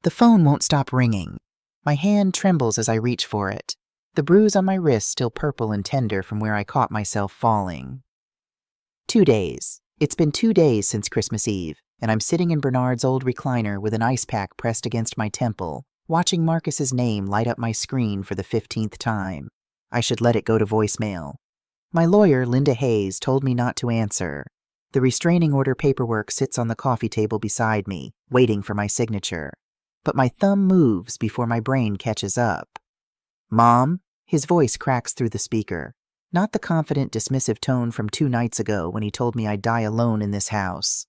The phone won't stop ringing. My hand trembles as I reach for it, the bruise on my wrist still purple and tender from where I caught myself falling. 2 days. It's been 2 days since Christmas Eve, and I'm sitting in Bernard's old recliner with an ice pack pressed against my temple, watching Marcus's name light up my screen for the 15th time. I should let it go to voicemail. My lawyer, Linda Hayes, told me not to answer. The restraining order paperwork sits on the coffee table beside me, waiting for my signature. But my thumb moves before my brain catches up. "Mom?" His voice cracks through the speaker. Not the confident, dismissive tone from 2 nights ago when he told me I'd die alone in this house.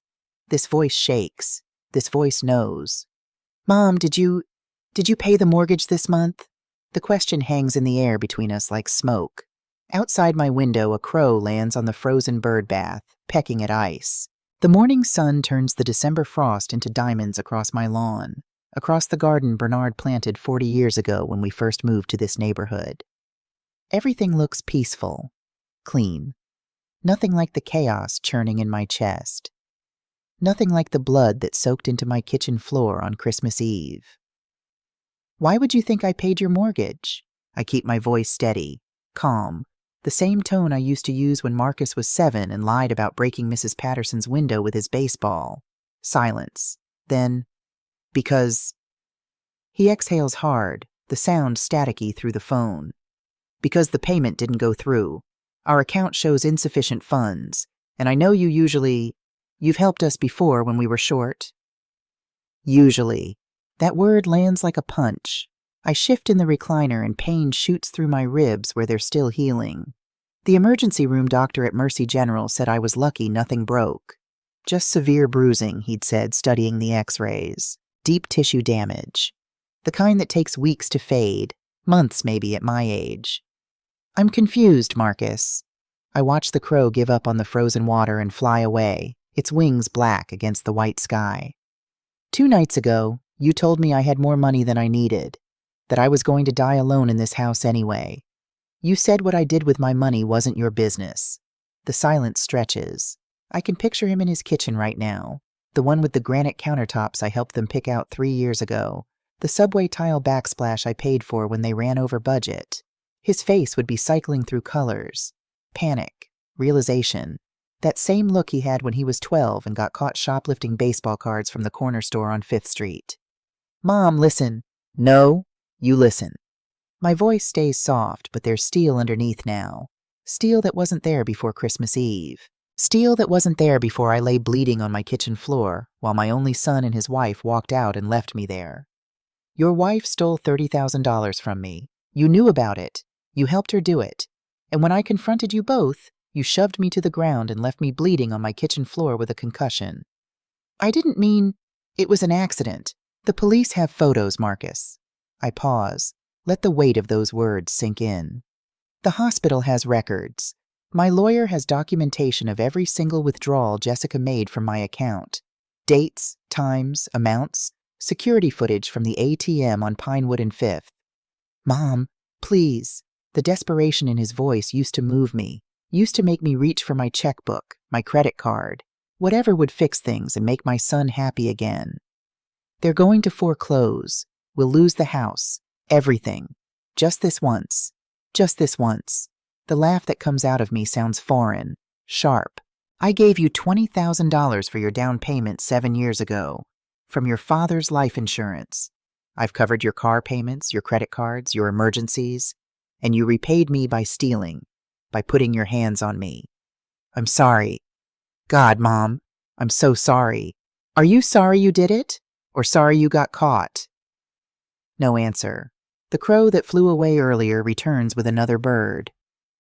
This voice shakes. This voice knows. "Mom, did you pay the mortgage this month?" The question hangs in the air between us like smoke. Outside my window, a crow lands on the frozen bird bath, pecking at ice. The morning sun turns the December frost into diamonds across my lawn, across the garden Bernard planted 40 years ago when we first moved to this neighborhood. Everything looks peaceful, clean. Nothing like the chaos churning in my chest. Nothing like the blood that soaked into my kitchen floor on Christmas Eve. "Why would you think I paid your mortgage?" I keep my voice steady, calm, the same tone I used to use when Marcus was 7 and lied about breaking Mrs. Patterson's window with his baseball. Silence. Then, "Because..." He exhales hard, the sound staticky through the phone. "Because the payment didn't go through. Our account shows insufficient funds, and I know you've helped us before when we were short." Usually. That word lands like a punch. I shift in the recliner and pain shoots through my ribs where they're still healing. The emergency room doctor at Mercy General said I was lucky nothing broke. Just severe bruising, he'd said, studying the x-rays. Deep tissue damage. The kind that takes weeks to fade, months maybe at my age. "I'm confused, Marcus." I watch the crow give up on the frozen water and fly away, its wings black against the white sky. 2 nights ago, you told me I had more money than I needed, that I was going to die alone in this house anyway. You said what I did with my money wasn't your business. The silence stretches. I can picture him in his kitchen right now, the one with the granite countertops I helped them pick out 3 years ago, the subway tile backsplash I paid for when they ran over budget. His face would be cycling through colors. Panic, realization, that same look he had when he was 12 and got caught shoplifting baseball cards from the corner store on 5th Street. "Mom, listen." "No, you listen." My voice stays soft, but there's steel underneath now. Steel that wasn't there before Christmas Eve. Steel that wasn't there before I lay bleeding on my kitchen floor while my only son and his wife walked out and left me there. Your wife stole $30,000 from me. You knew about it. You helped her do it. And when I confronted you both, you shoved me to the ground and left me bleeding on my kitchen floor with a concussion. I didn't mean... It was an accident. The police have photos, Marcus. I pause. Let the weight of those words sink in. The hospital has records. My lawyer has documentation of every single withdrawal Jessica made from my account. Dates, times, amounts, security footage from the ATM on Pinewood and 5th. Mom, please. The desperation in his voice used to move me, used to make me reach for my checkbook, my credit card, whatever would fix things and make my son happy again. They're going to foreclose. We'll lose the house. Everything. Just this once. Just this once. The laugh that comes out of me sounds foreign, sharp. I gave you $20,000 for your down payment 7 years ago, from your father's life insurance. I've covered your car payments, your credit cards, your emergencies, and you repaid me by stealing, by putting your hands on me. I'm sorry. God, Mom, I'm so sorry. Are you sorry you did it, or sorry you got caught? No answer. The crow that flew away earlier returns with another bird.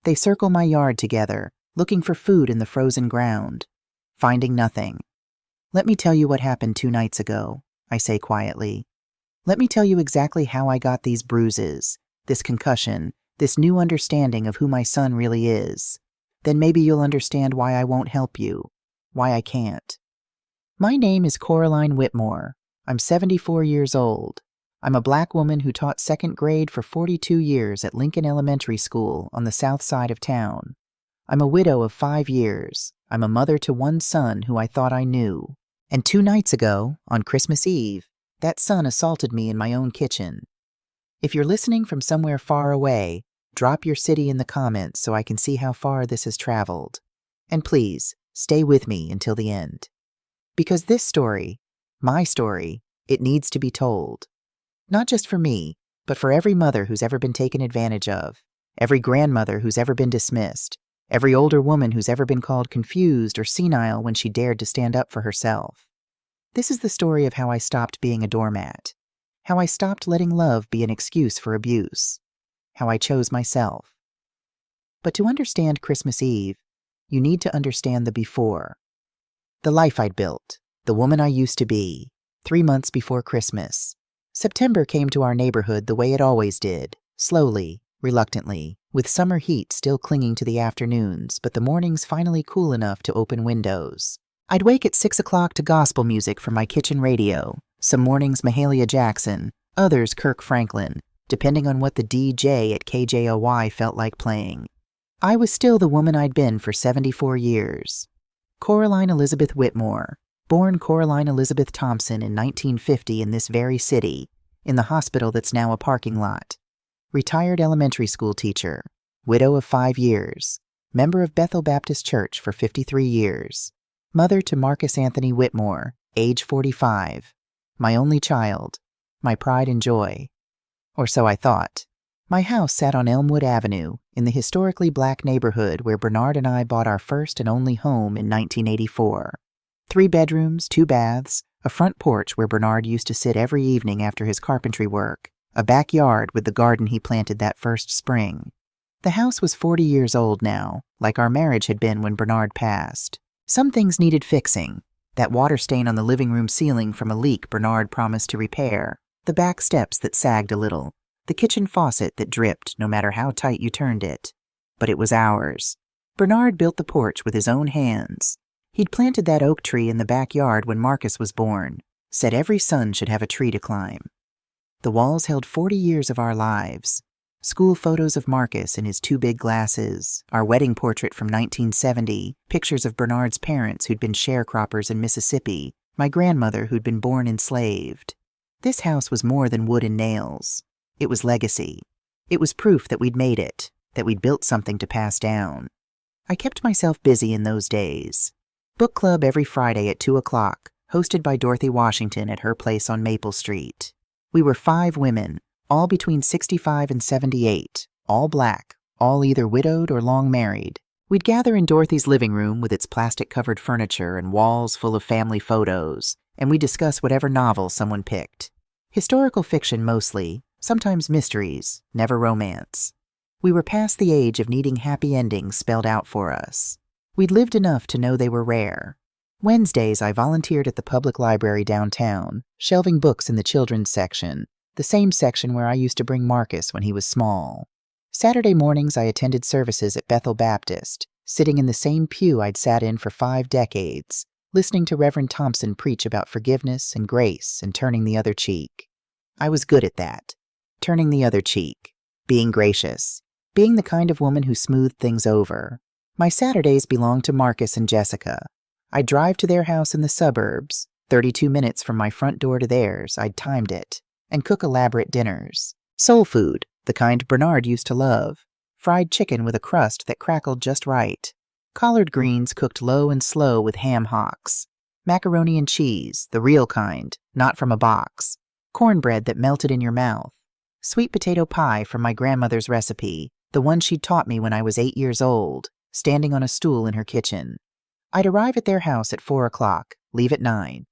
They circle my yard together, looking for food in the frozen ground, finding nothing. Let me tell you what happened 2 nights ago, I say quietly. Let me tell you exactly how I got these bruises, this concussion, this new understanding of who my son really is. Then maybe you'll understand why I won't help you, why I can't. My name is Coraline Whitmore. I'm 74 years old. I'm a black woman who taught 2nd grade for 42 years at Lincoln Elementary School on the south side of town. I'm a widow of 5 years. I'm a mother to 1 son who I thought I knew. And 2 nights ago, on Christmas Eve, That son assaulted me in my own kitchen. If you're listening from somewhere far away, drop your city in the comments so I can see how far this has traveled. And please, stay with me until the end. Because this story, my story, it needs to be told. Not just for me, but for every mother who's ever been taken advantage of, every grandmother who's ever been dismissed, every older woman who's ever been called confused or senile when she dared to stand up for herself. This is the story of how I stopped being a doormat, how I stopped letting love be an excuse for abuse, how I chose myself. But to understand Christmas Eve, you need to understand the before. The life I'd built, the woman I used to be, 3 months before Christmas. September came to our neighborhood the way it always did, slowly, reluctantly, with summer heat still clinging to the afternoons, but the mornings finally cool enough to open windows. I'd wake at 6 o'clock to gospel music from my kitchen radio, some mornings Mahalia Jackson, others Kirk Franklin, depending on what the DJ at KJOY felt like playing. I was still the woman I'd been for 74 years. Coraline Elizabeth Whitmore, born Coraline Elizabeth Thompson in 1950 in this very city, in the hospital that's now a parking lot. Retired elementary school teacher, widow of 5 years, member of Bethel Baptist Church for 53 years, mother to Marcus Anthony Whitmore, age 45, my only child, my pride and joy. Or so I thought. My house sat on Elmwood Avenue, in the historically black neighborhood where Bernard and I bought our first and only home in 1984. 3 bedrooms, 2 baths, a front porch where Bernard used to sit every evening after his carpentry work, a backyard with the garden he planted that first spring. The house was 40 years old now, like our marriage had been when Bernard passed. Some things needed fixing. That water stain on the living room ceiling from a leak Bernard promised to repair, the back steps that sagged a little, the kitchen faucet that dripped no matter how tight you turned it. But it was ours. Bernard built the porch with his own hands. He'd planted that oak tree in the backyard when Marcus was born, said every son should have a tree to climb. The walls held 40 years of our lives. School photos of Marcus in his 2 big glasses, our wedding portrait from 1970, pictures of Bernard's parents who'd been sharecroppers in Mississippi, my grandmother who'd been born enslaved. This house was more than wood and nails. It was legacy. It was proof that we'd made it, that we'd built something to pass down. I kept myself busy in those days. Book club every Friday at 2 o'clock, hosted by Dorothy Washington at her place on Maple Street. We were 5 women, all between 65 and 78, all black, all either widowed or long married. We'd gather in Dorothy's living room with its plastic-covered furniture and walls full of family photos, and we'd discuss whatever novel someone picked. Historical fiction mostly, sometimes mysteries, never romance. We were past the age of needing happy endings spelled out for us. We'd lived enough to know they were rare. Wednesdays, I volunteered at the public library downtown, shelving books in the children's section, the same section where I used to bring Marcus when he was small. Saturday mornings, I attended services at Bethel Baptist, sitting in the same pew I'd sat in for 5 decades, listening to Reverend Thompson preach about forgiveness and grace and turning the other cheek. I was good at that. Turning the other cheek. Being gracious. Being the kind of woman who smoothed things over. My Saturdays belonged to Marcus and Jessica. I'd drive to their house in the suburbs, 32 minutes from my front door to theirs, I'd timed it, and cook elaborate dinners. Soul food, the kind Bernard used to love. Fried chicken with a crust that crackled just right. Collard greens cooked low and slow with ham hocks. Macaroni and cheese, the real kind, not from a box. Cornbread that melted in your mouth. Sweet potato pie from my grandmother's recipe, the one she'd taught me when I was 8 years old, standing on a stool in her kitchen. I'd arrive at their house at 4 o'clock, leave at 9.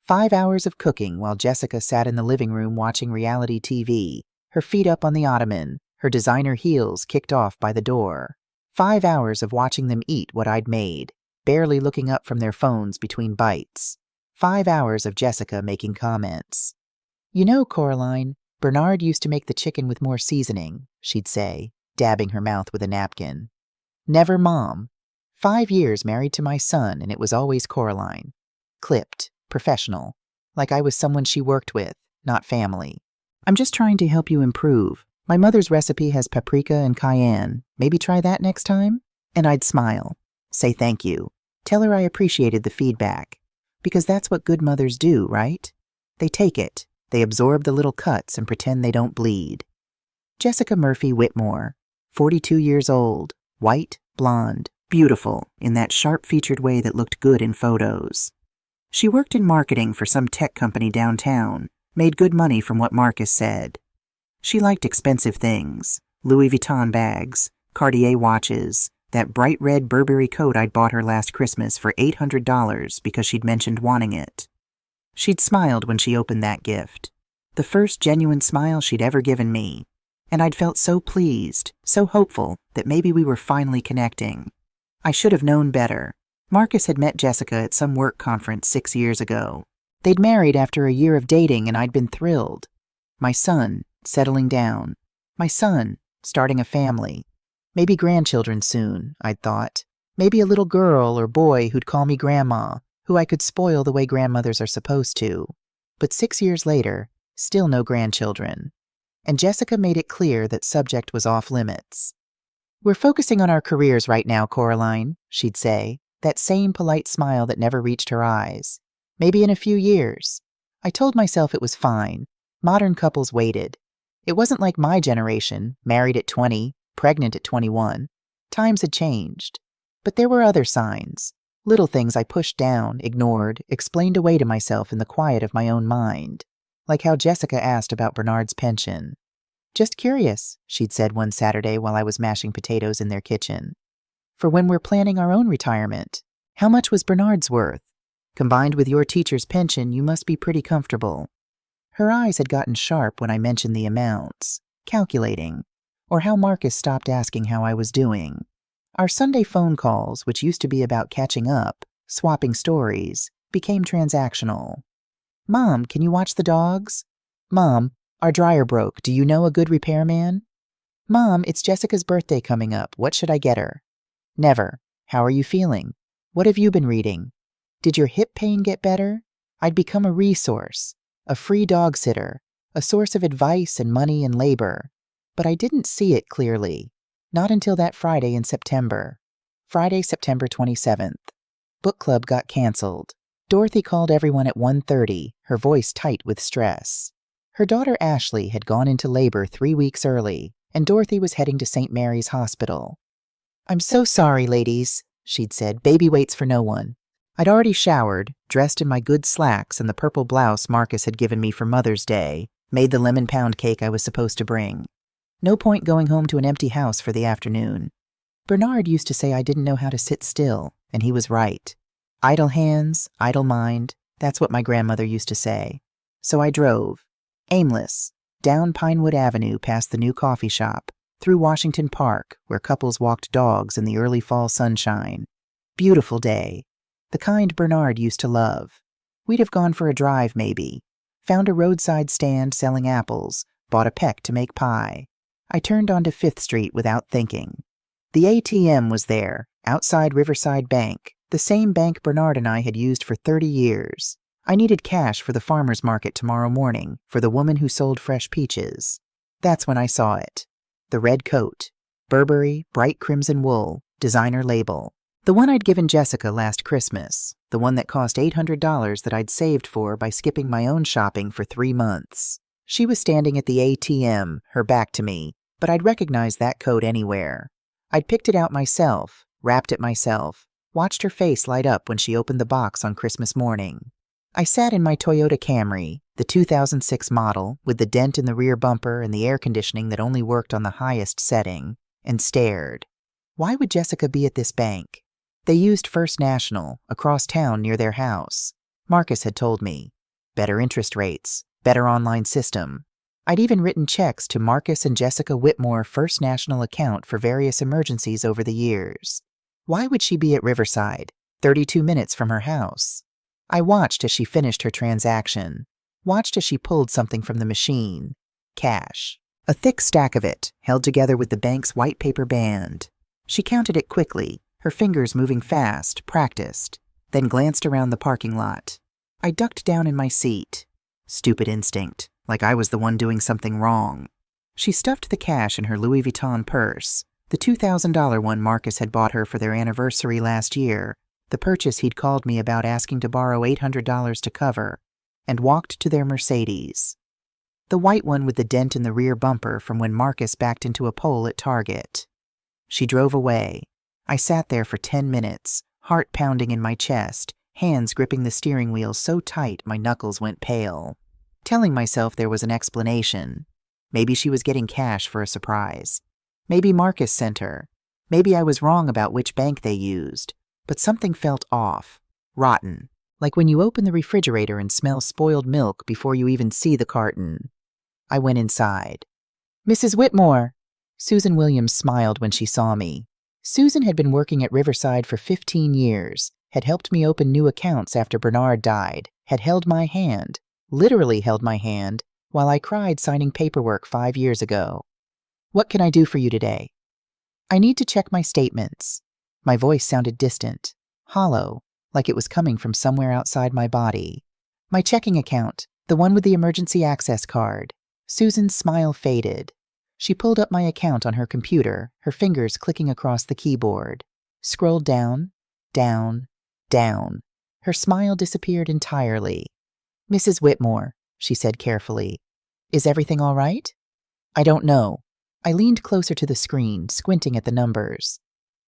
5 hours of cooking while Jessica sat in the living room watching reality TV, her feet up on the ottoman, her designer heels kicked off by the door. 5 hours of watching them eat what I'd made, barely looking up from their phones between bites. 5 hours of Jessica making comments. You know, Coraline, Bernard used to make the chicken with more seasoning, she'd say, dabbing her mouth with a napkin. Never Mom. 5 years married to my son, and it was always Coraline. Clipped. Professional, like I was someone she worked with, not family. I'm just trying to help you improve. My mother's recipe has paprika and cayenne. Maybe try that next time? And I'd smile, say thank you, tell her I appreciated the feedback. Because that's what good mothers do, right? They take it, They absorb the little cuts and pretend they don't bleed. Jessica Murphy Whitmore, 42 years old, white, blonde, beautiful in that sharp-featured way that looked good in photos. She worked in marketing for some tech company downtown, made good money from what Marcus said. She liked expensive things, Louis Vuitton bags, Cartier watches, that bright red Burberry coat I'd bought her last Christmas for $800 because she'd mentioned wanting it. She'd smiled when she opened that gift, the first genuine smile she'd ever given me, and I'd felt so pleased, so hopeful that maybe we were finally connecting. I should have known better. Marcus had met Jessica at some work conference 6 years ago. They'd married after a year of dating, and I'd been thrilled. My son, settling down. My son, starting a family. Maybe grandchildren soon, I'd thought. Maybe a little girl or boy who'd call me grandma, who I could spoil the way grandmothers are supposed to. But 6 years later, still no grandchildren. And Jessica made it clear that subject was off limits. "We're focusing on our careers right now, Coraline," she'd say, that same polite smile that never reached her eyes. "Maybe in a few years." I told myself it was fine. Modern couples waited. It wasn't like my generation, married at 20, pregnant at 21. Times had changed. But there were other signs. Little things I pushed down, ignored, explained away to myself in the quiet of my own mind. Like how Jessica asked about Bernard's pension. "Just curious," she'd said one Saturday while I was mashing potatoes in their kitchen. "For when we're planning our own retirement, how much was Bernard's worth? Combined with your teacher's pension, you must be pretty comfortable." Her eyes had gotten sharp when I mentioned the amounts, calculating, or how Marcus stopped asking how I was doing. Our Sunday phone calls, which used to be about catching up, swapping stories, became transactional. "Mom, can you watch the dogs?" "Mom, our dryer broke. Do you know a good repairman?" "Mom, it's Jessica's birthday coming up. What should I get her?" Never. "How are you feeling? What have you been reading? Did your hip pain get better?" I'd become a resource, a free dog sitter, a source of advice and money and labor. But I didn't see it clearly. Not until that Friday in September. Friday, September 27th. Book club got canceled. Dorothy called everyone at 1:30, her voice tight with stress. Her daughter Ashley had gone into labor 3 weeks early, and Dorothy was heading to St. Mary's Hospital. "I'm so sorry, ladies," she'd said. "Baby waits for no one." I'd already showered, dressed in my good slacks and the purple blouse Marcus had given me for Mother's Day, made the lemon pound cake I was supposed to bring. No point going home to an empty house for the afternoon. Bernard used to say I didn't know how to sit still, and he was right. Idle hands, idle mind, that's what my grandmother used to say. So I drove, aimless, down Pinewood Avenue past the new coffee shop, through Washington Park, where couples walked dogs in the early fall sunshine. Beautiful day. The kind Bernard used to love. We'd have gone for a drive, maybe. Found a roadside stand selling apples, bought a peck to make pie. I turned onto 5th Street without thinking. The ATM was there, outside Riverside Bank, the same bank Bernard and I had used for 30 years. I needed cash for the farmer's market tomorrow morning, for the woman who sold fresh peaches. That's when I saw it. The red coat. Burberry, bright crimson wool, designer label. The one I'd given Jessica last Christmas, the one that cost $800 that I'd saved for by skipping my own shopping for 3 months. She was standing at the ATM, her back to me, but I'd recognize that coat anywhere. I'd picked it out myself, wrapped it myself, watched her face light up when she opened the box on Christmas morning. I sat in my Toyota Camry, the 2006 model, with the dent in the rear bumper and the air conditioning that only worked on the highest setting, and stared. Why would Jessica be at this bank? They used First National, across town near their house. Marcus had told me. Better interest rates, better online system. I'd even written checks to Marcus and Jessica Whitmore First National account for various emergencies over the years. Why would she be at Riverside, 32 minutes from her house? I watched as she finished her transaction. Watched as she pulled something from the machine. Cash. A thick stack of it, held together with the bank's white paper band. She counted it quickly, her fingers moving fast, practiced, then glanced around the parking lot. I ducked down in my seat. Stupid instinct, like I was the one doing something wrong. She stuffed the cash in her Louis Vuitton purse, the $2,000 one Marcus had bought her for their anniversary last year, the purchase he'd called me about asking to borrow $800 to cover, and walked to their Mercedes. The white one with the dent in the rear bumper from when Marcus backed into a pole at Target. She drove away. I sat there for 10 minutes, heart pounding in my chest, hands gripping the steering wheel so tight my knuckles went pale. Telling myself there was an explanation. Maybe she was getting cash for a surprise. Maybe Marcus sent her. Maybe I was wrong about which bank they used. But something felt off. Rotten. Like when you open the refrigerator and smell spoiled milk before you even see the carton. I went inside. "Mrs. Whitmore!" Susan Williams smiled when she saw me. Susan had been working at Riverside for 15 years, had helped me open new accounts after Bernard died, had held my hand, literally held my hand, while I cried signing paperwork 5 years ago. "What can I do for you today?" "I need to check my statements." My voice sounded distant, hollow, like it was coming from somewhere outside my body. "My checking account, the one with the emergency access card." Susan's smile faded. She pulled up my account on her computer, her fingers clicking across the keyboard. Scrolled down, down, down. Her smile disappeared entirely. "Mrs. Whitmore," she said carefully. "Is everything all right?" "I don't know." I leaned closer to the screen, squinting at the numbers.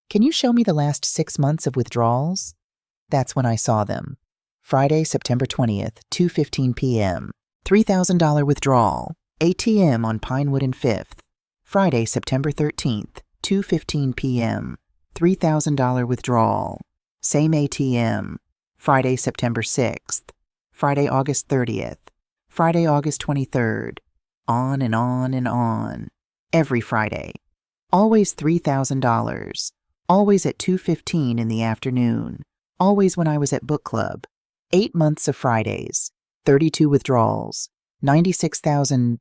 "Can you show me the last 6 months of withdrawals?" That's when I saw them. Friday, September 20th, 2:15 p.m. $3,000 withdrawal. ATM on Pinewood and 5th. Friday, September 13th, 2:15 p.m. $3,000 withdrawal. Same ATM. Friday, September 6th. Friday, August 30th. Friday, August 23rd. On and on and on. Every Friday. Always $3,000. Always at 2:15 in the afternoon. Always when I was at book club. 8 months of Fridays. 32 withdrawals. 96,000.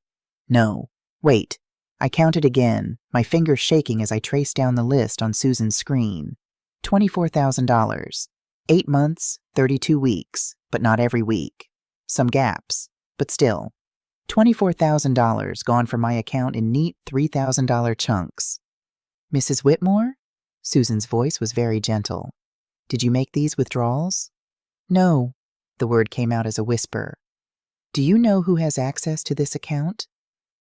No. Wait. I counted again, my fingers shaking as I traced down the list on Susan's screen. $24,000. 8 months, 32 weeks, but not every week. Some gaps, but still. $24,000 gone from my account in neat $3,000 chunks. "Mrs. Whitmore?" Susan's voice was very gentle. "Did you make these withdrawals?" "No." The word came out as a whisper. "Do you know who has access to this account?"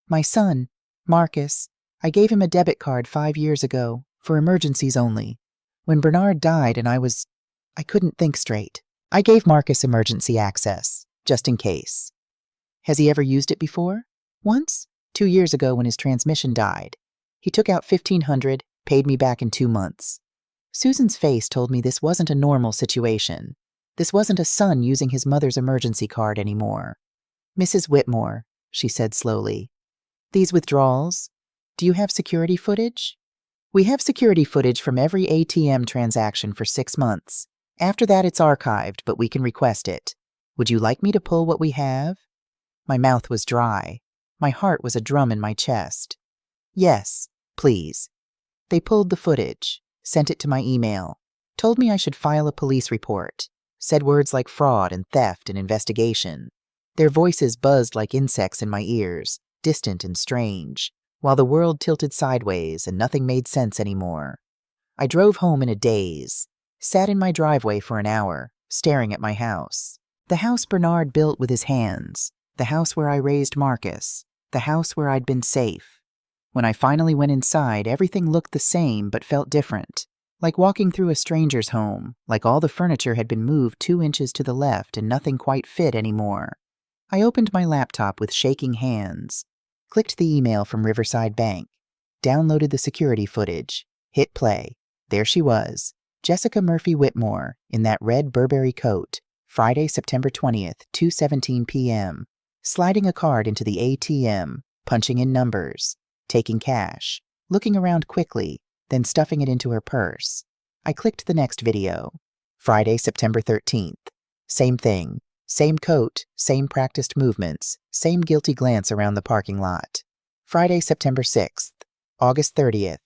"My son, Marcus. I gave him a debit card 5 years ago, for emergencies only. When Bernard died and I couldn't think straight. I gave Marcus emergency access, just in case." "Has he ever used it before?" "Once, 2 years ago when his transmission died. He took out $1,500, paid me back in 2 months. Susan's face told me this wasn't a normal situation. This wasn't a son using his mother's emergency card anymore. "Mrs. Whitmore," she said slowly. "These withdrawals, do you have security footage?" "We have security footage from every ATM transaction for 6 months. After that it's archived, but we can request it. Would you like me to pull what we have?" My mouth was dry. My heart was a drum in my chest. "Yes, please." They pulled the footage, sent it to my email, told me I should file a police report, said words like fraud and theft and investigation. Their voices buzzed like insects in my ears, distant and strange, while the world tilted sideways and nothing made sense anymore. I drove home in a daze, sat in my driveway for an hour, staring at my house. The house Bernard built with his hands, the house where I raised Marcus, the house where I'd been safe. When I finally went inside, everything looked the same but felt different, like walking through a stranger's home, like all the furniture had been moved 2 inches to the left and nothing quite fit anymore. I opened my laptop with shaking hands, clicked the email from Riverside Bank, downloaded the security footage, hit play. There she was, Jessica Murphy Whitmore, in that red Burberry coat, Friday, September 20th, 2:17 p.m., sliding a card into the ATM, punching in numbers, taking cash, looking around quickly, then stuffing it into her purse. I clicked the next video. Friday, September 13th. Same thing. Same coat, same practiced movements, same guilty glance around the parking lot. Friday, September 6th. August 30th.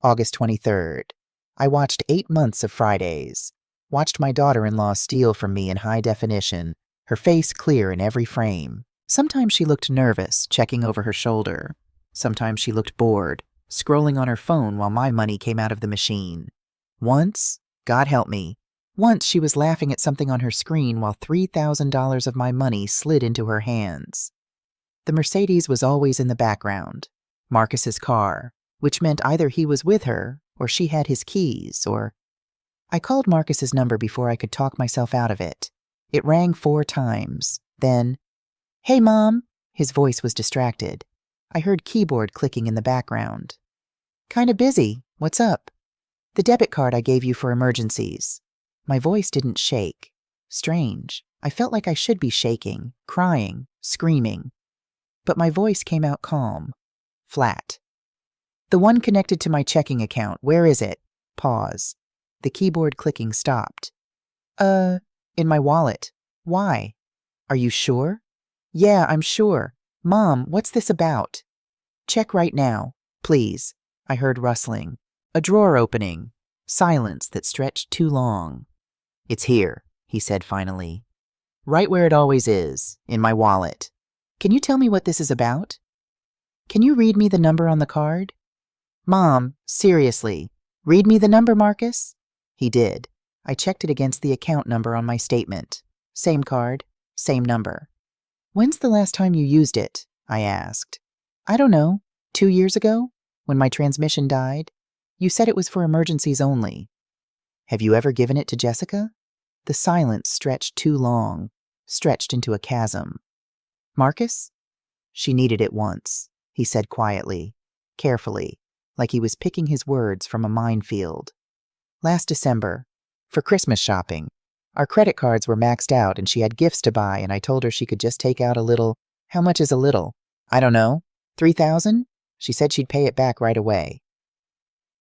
August 23rd. I watched 8 months of Fridays. Watched my daughter-in-law steal from me in high definition, her face clear in every frame. Sometimes she looked nervous, checking over her shoulder. Sometimes she looked bored, scrolling on her phone while my money came out of the machine. Once, God help me, once she was laughing at something on her screen while $3,000 of my money slid into her hands. The Mercedes was always in the background. Marcus's car, which meant either he was with her, or she had his keys, or... I called Marcus's number before I could talk myself out of it. It rang 4 times. Then, "Hey, Mom!" His voice was distracted. I heard keyboard clicking in the background. "Kinda busy. What's up?" "The debit card I gave you for emergencies." My voice didn't shake. Strange. I felt like I should be shaking, crying, screaming. But my voice came out calm. Flat. "The one connected to my checking account. Where is it?" Pause. The keyboard clicking stopped. In my wallet." "Why?" "Are you sure?" "Yeah, I'm sure. Mom, what's this about?" "Check right now, please." I heard rustling. A drawer opening. Silence that stretched too long. "It's here," he said finally. "Right where it always is, in my wallet. Can you tell me what this is about?" "Can you read me the number on the card?" "Mom, seriously. Read me the number, Marcus?" He did. I checked it against the account number on my statement. Same card, same number. "When's the last time you used it?" I asked. "I don't know. 2 years ago? When my transmission died? You said it was for emergencies only." "Have you ever given it to Jessica?" The silence stretched too long, stretched into a chasm. "Marcus?" "She needed it once," he said quietly, carefully, like he was picking his words from a minefield. "Last December, for Christmas shopping. Our credit cards were maxed out and she had gifts to buy, and I told her she could just take out a little. How much is a little? I don't know. 3,000? She said she'd pay it back right away."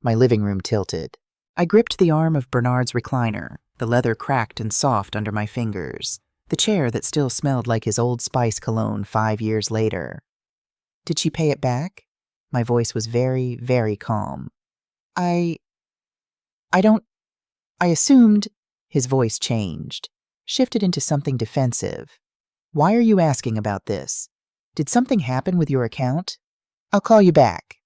My living room tilted. I gripped the arm of Bernard's recliner, the leather cracked and soft under my fingers, the chair that still smelled like his Old Spice cologne 5 years later. "Did she pay it back?" My voice was very, very calm. I assumed." His voice changed, shifted into something defensive. "Why are you asking about this? Did something happen with your account? I'll call you back."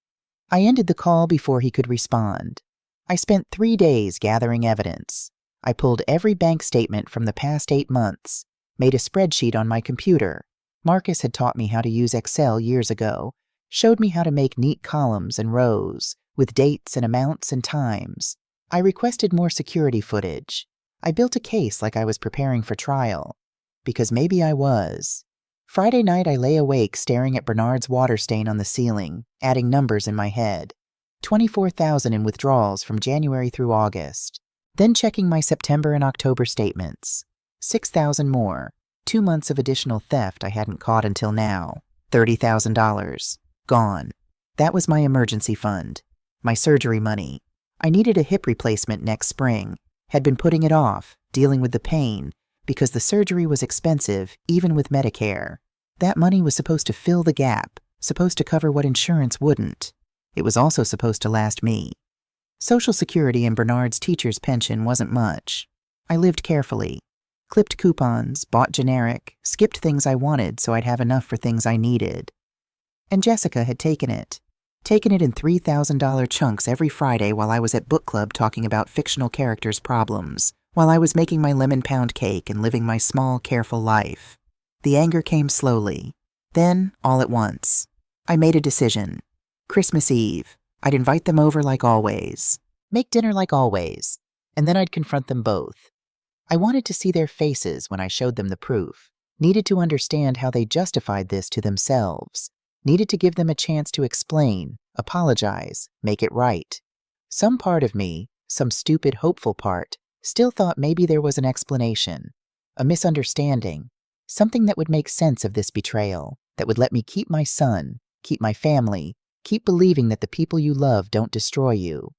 I ended the call before he could respond. I spent 3 days gathering evidence. I pulled every bank statement from the past 8 months, made a spreadsheet on my computer. Marcus had taught me how to use Excel years ago, showed me how to make neat columns and rows, with dates and amounts and times. I requested more security footage. I built a case like I was preparing for trial. Because maybe I was. Friday night I lay awake staring at Bernard's water stain on the ceiling, adding numbers in my head. 24,000 in withdrawals from January through August. Then checking my September and October statements. 6,000 more. 2 months of additional theft I hadn't caught until now. $30,000. Gone. That was my emergency fund. My surgery money. I needed a hip replacement next spring. Had been putting it off, dealing with the pain, because the surgery was expensive, even with Medicare. That money was supposed to fill the gap, supposed to cover what insurance wouldn't. It was also supposed to last me. Social Security and Bernard's teacher's pension wasn't much. I lived carefully. Clipped coupons, bought generic, skipped things I wanted so I'd have enough for things I needed. And Jessica had taken it in $3,000 chunks every Friday while I was at book club talking about fictional characters' problems, while I was making my lemon pound cake and living my small, careful life. The anger came slowly. Then, all at once. I made a decision. Christmas Eve. I'd invite them over like always. Make dinner like always. And then I'd confront them both. I wanted to see their faces when I showed them the proof. Needed to understand how they justified this to themselves. Needed to give them a chance to explain, apologize, make it right. Some part of me, some stupid, hopeful part, still thought maybe there was an explanation, a misunderstanding, something that would make sense of this betrayal, that would let me keep my son, keep my family, keep believing that the people you love don't destroy you.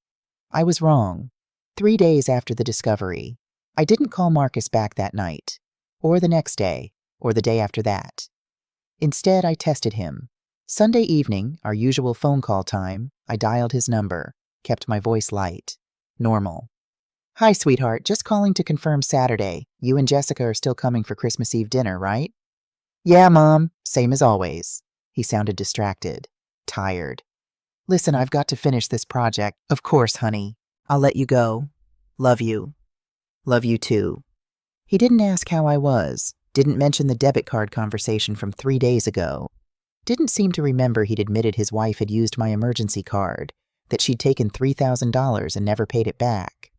I was wrong. 3 days after the discovery, I didn't call Marcus back that night, or the next day, or the day after that. Instead, I tested him. Sunday evening, our usual phone call time, I dialed his number, kept my voice light. Normal. "Hi, sweetheart, just calling to confirm Saturday. You and Jessica are still coming for Christmas Eve dinner, right?" "Yeah, Mom, same as always." He sounded distracted, tired. "Listen, I've got to finish this project." "Of course, honey. I'll let you go. Love you." "Love you too." He didn't ask how I was, didn't mention the debit card conversation from 3 days ago. Didn't seem to remember he'd admitted his wife had used my emergency card, that she'd taken $3,000 and never paid it back.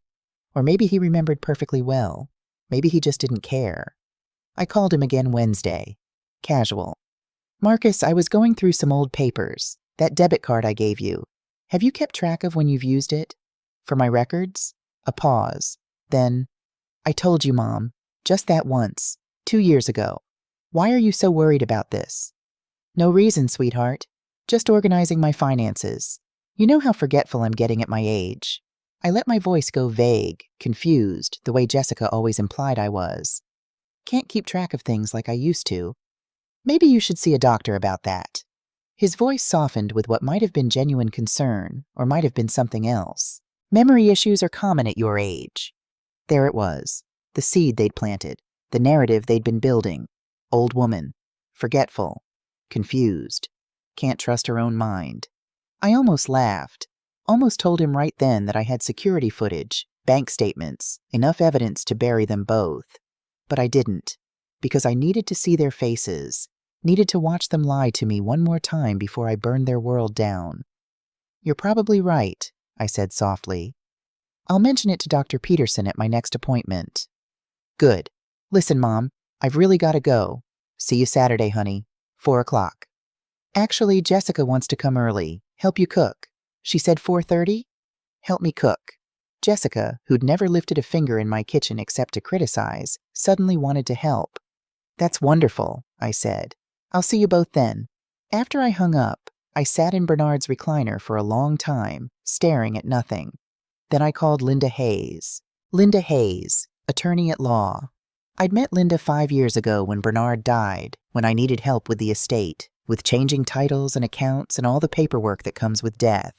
Or maybe he remembered perfectly well. Maybe he just didn't care. I called him again Wednesday. Casual. Marcus, I was going through some old papers. That debit card I gave you. Have you kept track of when you've used it? For my records? A pause. Then, I told you, Mom. Just that once. 2 years ago. Why are you so worried about this? No reason, sweetheart. Just organizing my finances. You know how forgetful I'm getting at my age. I let my voice go vague, confused, the way Jessica always implied I was. Can't keep track of things like I used to. Maybe you should see a doctor about that. His voice softened with what might have been genuine concern, or might have been something else. Memory issues are common at your age. There it was. The seed they'd planted. The narrative they'd been building. Old woman. Forgetful. Confused. Can't trust her own mind. I almost laughed. Almost told him right then that I had security footage, bank statements, enough evidence to bury them both. But I didn't, because I needed to see their faces, needed to watch them lie to me one more time before I burned their world down. You're probably right, I said softly. I'll mention it to Dr. Peterson at my next appointment. Good. Listen, Mom, I've really got to go. See you Saturday, honey. 4 o'clock. Actually, Jessica wants to come early. Help you cook. She said 4:30? Help me cook. Jessica, who'd never lifted a finger in my kitchen except to criticize, suddenly wanted to help. That's wonderful, I said. I'll see you both then. After I hung up, I sat in Bernard's recliner for a long time, staring at nothing. Then I called Linda Hayes. Linda Hayes, attorney at law. I'd met Linda 5 years ago when Bernard died, when I needed help with the estate, with changing titles and accounts and all the paperwork that comes with death.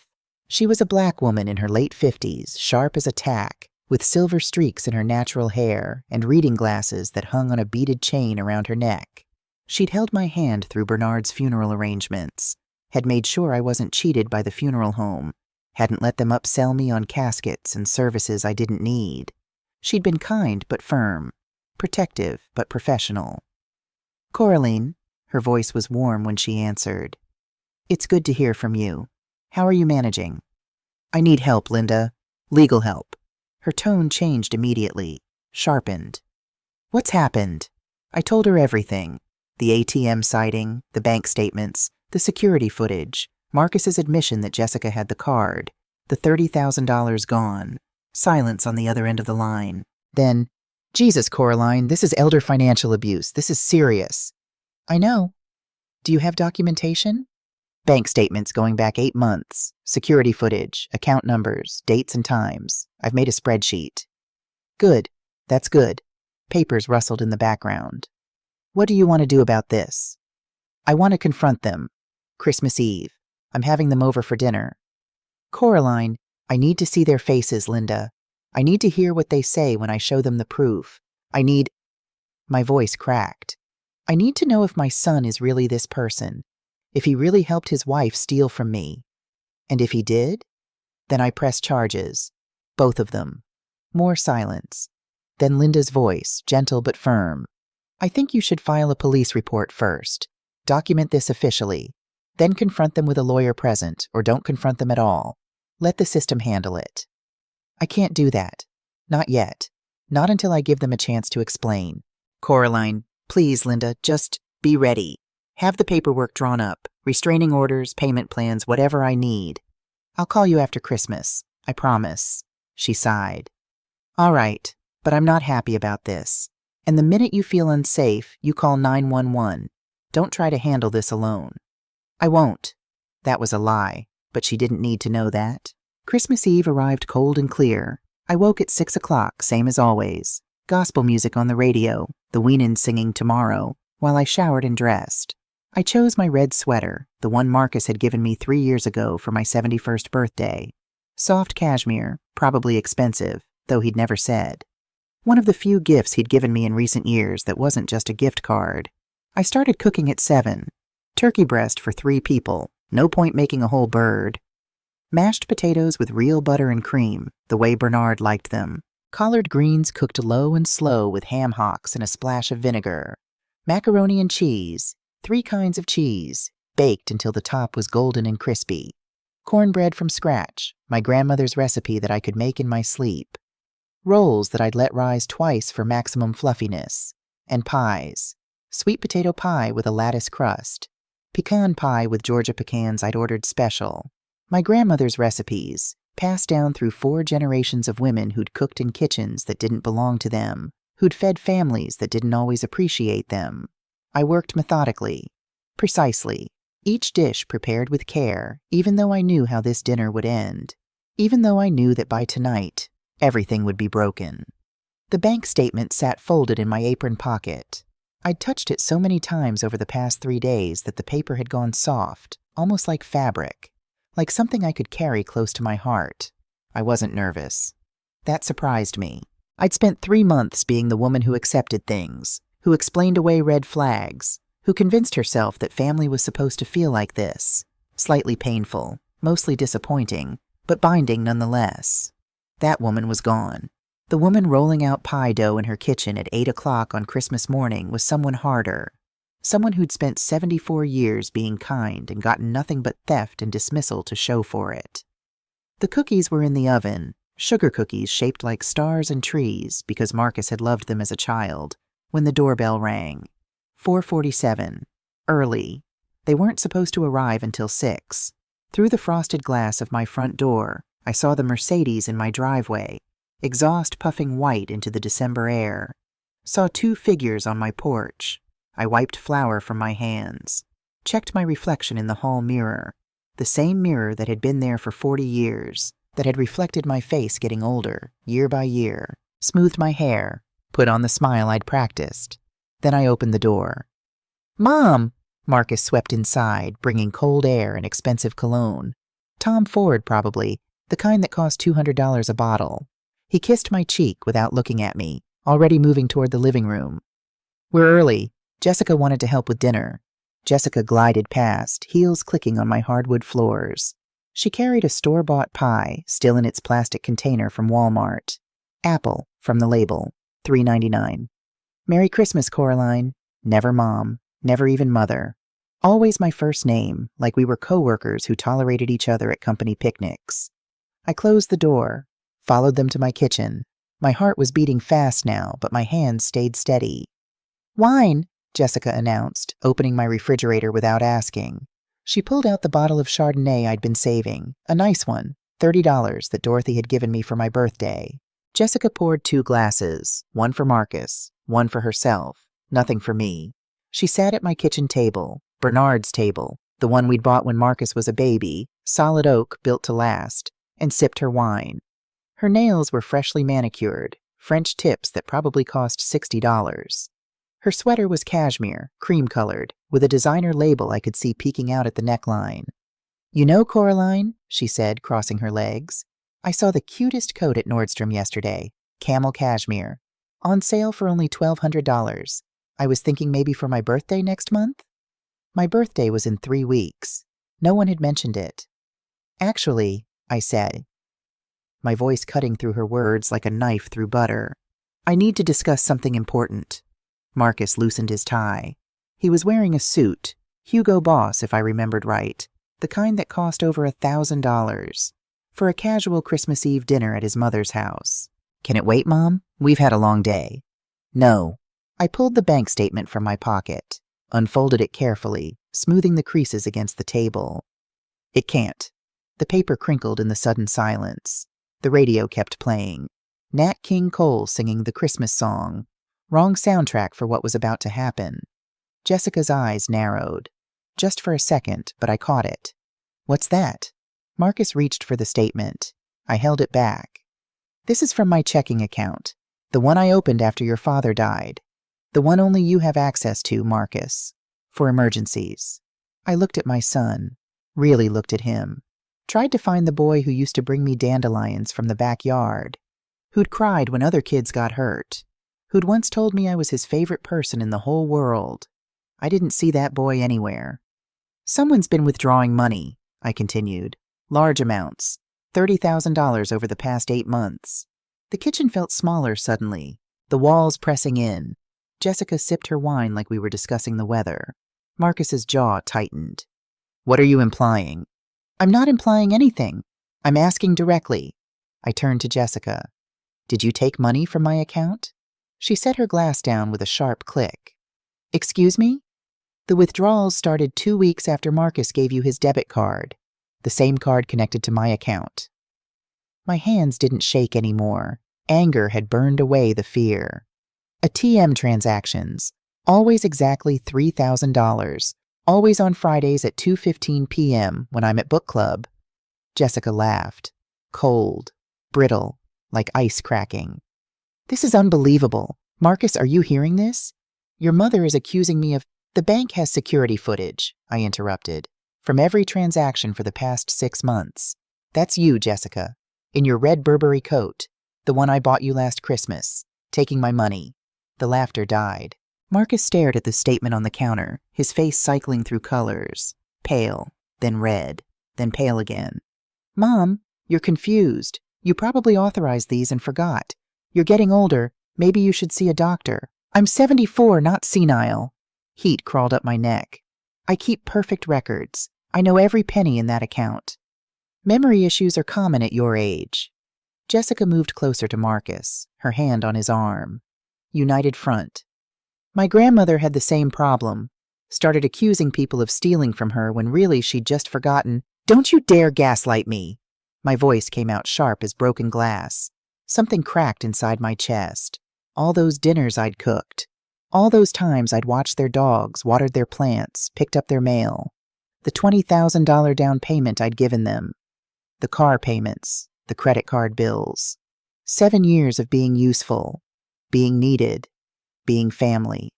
She was a black woman in her late 50s, sharp as a tack, with silver streaks in her natural hair and reading glasses that hung on a beaded chain around her neck. She'd held my hand through Bernard's funeral arrangements, had made sure I wasn't cheated by the funeral home, hadn't let them upsell me on caskets and services I didn't need. She'd been kind but firm, protective but professional. Coraline, her voice was warm when she answered. It's good to hear from you. How are you managing? I need help, Linda. Legal help. Her tone changed immediately, sharpened. What's happened? I told her everything. The ATM sighting, the bank statements, the security footage, Marcus's admission that Jessica had the card, the $30,000 gone, silence on the other end of the line. Then, Jesus, Coraline, this is elder financial abuse. This is serious. I know. Do you have documentation? Bank statements going back 8 months, security footage, account numbers, dates and times. I've made a spreadsheet. Good. That's good. Papers rustled in the background. What do you want to do about this? I want to confront them. Christmas Eve. I'm having them over for dinner. Coraline, I need to see their faces, Linda. I need to hear what they say when I show them the proof. My voice cracked. I need to know if my son is really this person. If he really helped his wife steal from me. And if he did? Then I press charges. Both of them. More silence. Then Linda's voice, gentle but firm. I think you should file a police report first. Document this officially. Then confront them with a lawyer present, or don't confront them at all. Let the system handle it. I can't do that. Not yet. Not until I give them a chance to explain. Coraline, please, Linda, just be ready. Have the paperwork drawn up, restraining orders, payment plans, whatever I need. I'll call you after Christmas, I promise. She sighed. All right, but I'm not happy about this. And the minute you feel unsafe, you call 911. Don't try to handle this alone. I won't. That was a lie, but she didn't need to know that. Christmas Eve arrived cold and clear. I woke at 6 o'clock, same as always. Gospel music on the radio, the Weenans singing Tomorrow, while I showered and dressed. I chose my red sweater, the one Marcus had given me 3 years ago for my 71st birthday. Soft cashmere, probably expensive, though he'd never said. One of the few gifts he'd given me in recent years that wasn't just a gift card. I started cooking at 7. Turkey breast for 3 people, no point making a whole bird. Mashed potatoes with real butter and cream, the way Bernard liked them. Collard greens cooked low and slow with ham hocks and a splash of vinegar. Macaroni and cheese, 3 kinds of cheese, baked until the top was golden and crispy. Cornbread from scratch, my grandmother's recipe that I could make in my sleep. Rolls that I'd let rise twice for maximum fluffiness. And pies. Sweet potato pie with a lattice crust. Pecan pie with Georgia pecans I'd ordered special. My grandmother's recipes, passed down through 4 generations of women who'd cooked in kitchens that didn't belong to them, who'd fed families that didn't always appreciate them. I worked methodically. Precisely. Each dish prepared with care, even though I knew how this dinner would end. Even though I knew that by tonight, everything would be broken. The bank statement sat folded in my apron pocket. I'd touched it so many times over the past 3 days that the paper had gone soft, almost like fabric, like something I could carry close to my heart. I wasn't nervous. That surprised me. I'd spent 3 months being the woman who accepted things, who explained away red flags, who convinced herself that family was supposed to feel like this. Slightly painful, mostly disappointing, but binding nonetheless. That woman was gone. The woman rolling out pie dough in her kitchen at 8 o'clock on Christmas morning was someone harder. Someone who'd spent 74 years being kind and gotten nothing but theft and dismissal to show for it. The cookies were in the oven, sugar cookies shaped like stars and trees because Marcus had loved them as a child, when the doorbell rang. 4:47. Early. They weren't supposed to arrive until 6. Through the frosted glass of my front door, I saw the Mercedes in my driveway, exhaust puffing white into the December air. Saw 2 figures on my porch. I wiped flour from my hands. Checked my reflection in the hall mirror, the same mirror that had been there for 40 years, that had reflected my face getting older, year by year, smoothed my hair, put on the smile I'd practiced. Then I opened the door. "Mom!" Marcus swept inside, bringing cold air and expensive cologne. Tom Ford, probably, the kind that cost $200 a bottle. He kissed my cheek without looking at me, already moving toward the living room. "We're early. Jessica wanted to help with dinner." Jessica glided past, heels clicking on my hardwood floors. She carried a store-bought pie, still in its plastic container from Walmart. Apple, from the label, $3.99. "Merry Christmas, Coraline." Never Mom, never even Mother. Always my first name, like we were co-workers who tolerated each other at company picnics. I closed the door, followed them to my kitchen. My heart was beating fast now, but my hands stayed steady. "Wine," Jessica announced, opening my refrigerator without asking. She pulled out the bottle of Chardonnay I'd been saving, a nice one, $30 that Dorothy had given me for my birthday. Jessica poured 2 glasses, one for Marcus, one for herself, nothing for me. She sat at my kitchen table, Bernard's table, the one we'd bought when Marcus was a baby, solid oak built to last, and sipped her wine. Her nails were freshly manicured, French tips that probably cost $60. Her sweater was cashmere, cream-colored, with a designer label I could see peeking out at the neckline. "You know, Coraline," she said, crossing her legs, "I saw the cutest coat at Nordstrom yesterday, camel cashmere. On sale for only $1,200. I was thinking maybe for my birthday next month?" My birthday was in 3 weeks. No one had mentioned it. "Actually," I said, my voice cutting through her words like a knife through butter, "I need to discuss something important." Marcus loosened his tie. He was wearing a suit, Hugo Boss if I remembered right, the kind that cost over $1,000, for a casual Christmas Eve dinner at his mother's house. "Can it wait, Mom? We've had a long day." "No." I pulled the bank statement from my pocket, unfolded it carefully, smoothing the creases against the table. "It can't." The paper crinkled in the sudden silence. The radio kept playing. Nat King Cole singing the Christmas song. Wrong soundtrack for what was about to happen. Jessica's eyes narrowed. Just for a second, but I caught it. "What's that?" Marcus reached for the statement. I held it back. "This is from my checking account, the one I opened after your father died. The one only you have access to, Marcus. For emergencies." I looked at my son, really looked at him. Tried to find the boy who used to bring me dandelions from the backyard, who'd cried when other kids got hurt, who'd once told me I was his favorite person in the whole world. I didn't see that boy anywhere. "Someone's been withdrawing money," I continued. "Large amounts. $30,000 over the past 8 months. The kitchen felt smaller suddenly, the walls pressing in. Jessica sipped her wine like we were discussing the weather. Marcus's jaw tightened. What are you implying? I'm not implying anything. I'm asking directly. I turned to Jessica. Did you take money from my account? She set her glass down with a sharp click. Excuse me? The withdrawals started 2 weeks after Marcus gave you his debit card, the same card connected to my account. My hands didn't shake anymore. Anger had burned away the fear. ATM transactions, always exactly $3,000, always on Fridays at 2:15 p.m. when I'm at book club. Jessica laughed, cold, brittle, like ice cracking. This is unbelievable. Marcus, are you hearing this? Your mother is accusing me of— The bank has security footage, I interrupted, from every transaction for the past 6 months. That's you, Jessica, in your red Burberry coat, the one I bought you last Christmas, taking my money. The laughter died. Marcus stared at the statement on the counter, his face cycling through colors, pale, then red, then pale again. Mom, you're confused. You probably authorized these and forgot. You're getting older. Maybe you should see a doctor. I'm 74, not senile. Heat crawled up my neck. I keep perfect records. I know every penny in that account. Memory issues are common at your age. Jessica moved closer to Marcus, her hand on his arm. United front. My grandmother had the same problem. Started accusing people of stealing from her when really she'd just forgotten. Don't you dare gaslight me. My voice came out sharp as broken glass. Something cracked inside my chest. All those dinners I'd cooked. All those times I'd watched their dogs, watered their plants, picked up their mail. The $20,000 down payment I'd given them. The car payments, the credit card bills. 7 years of being useful, being needed, being family.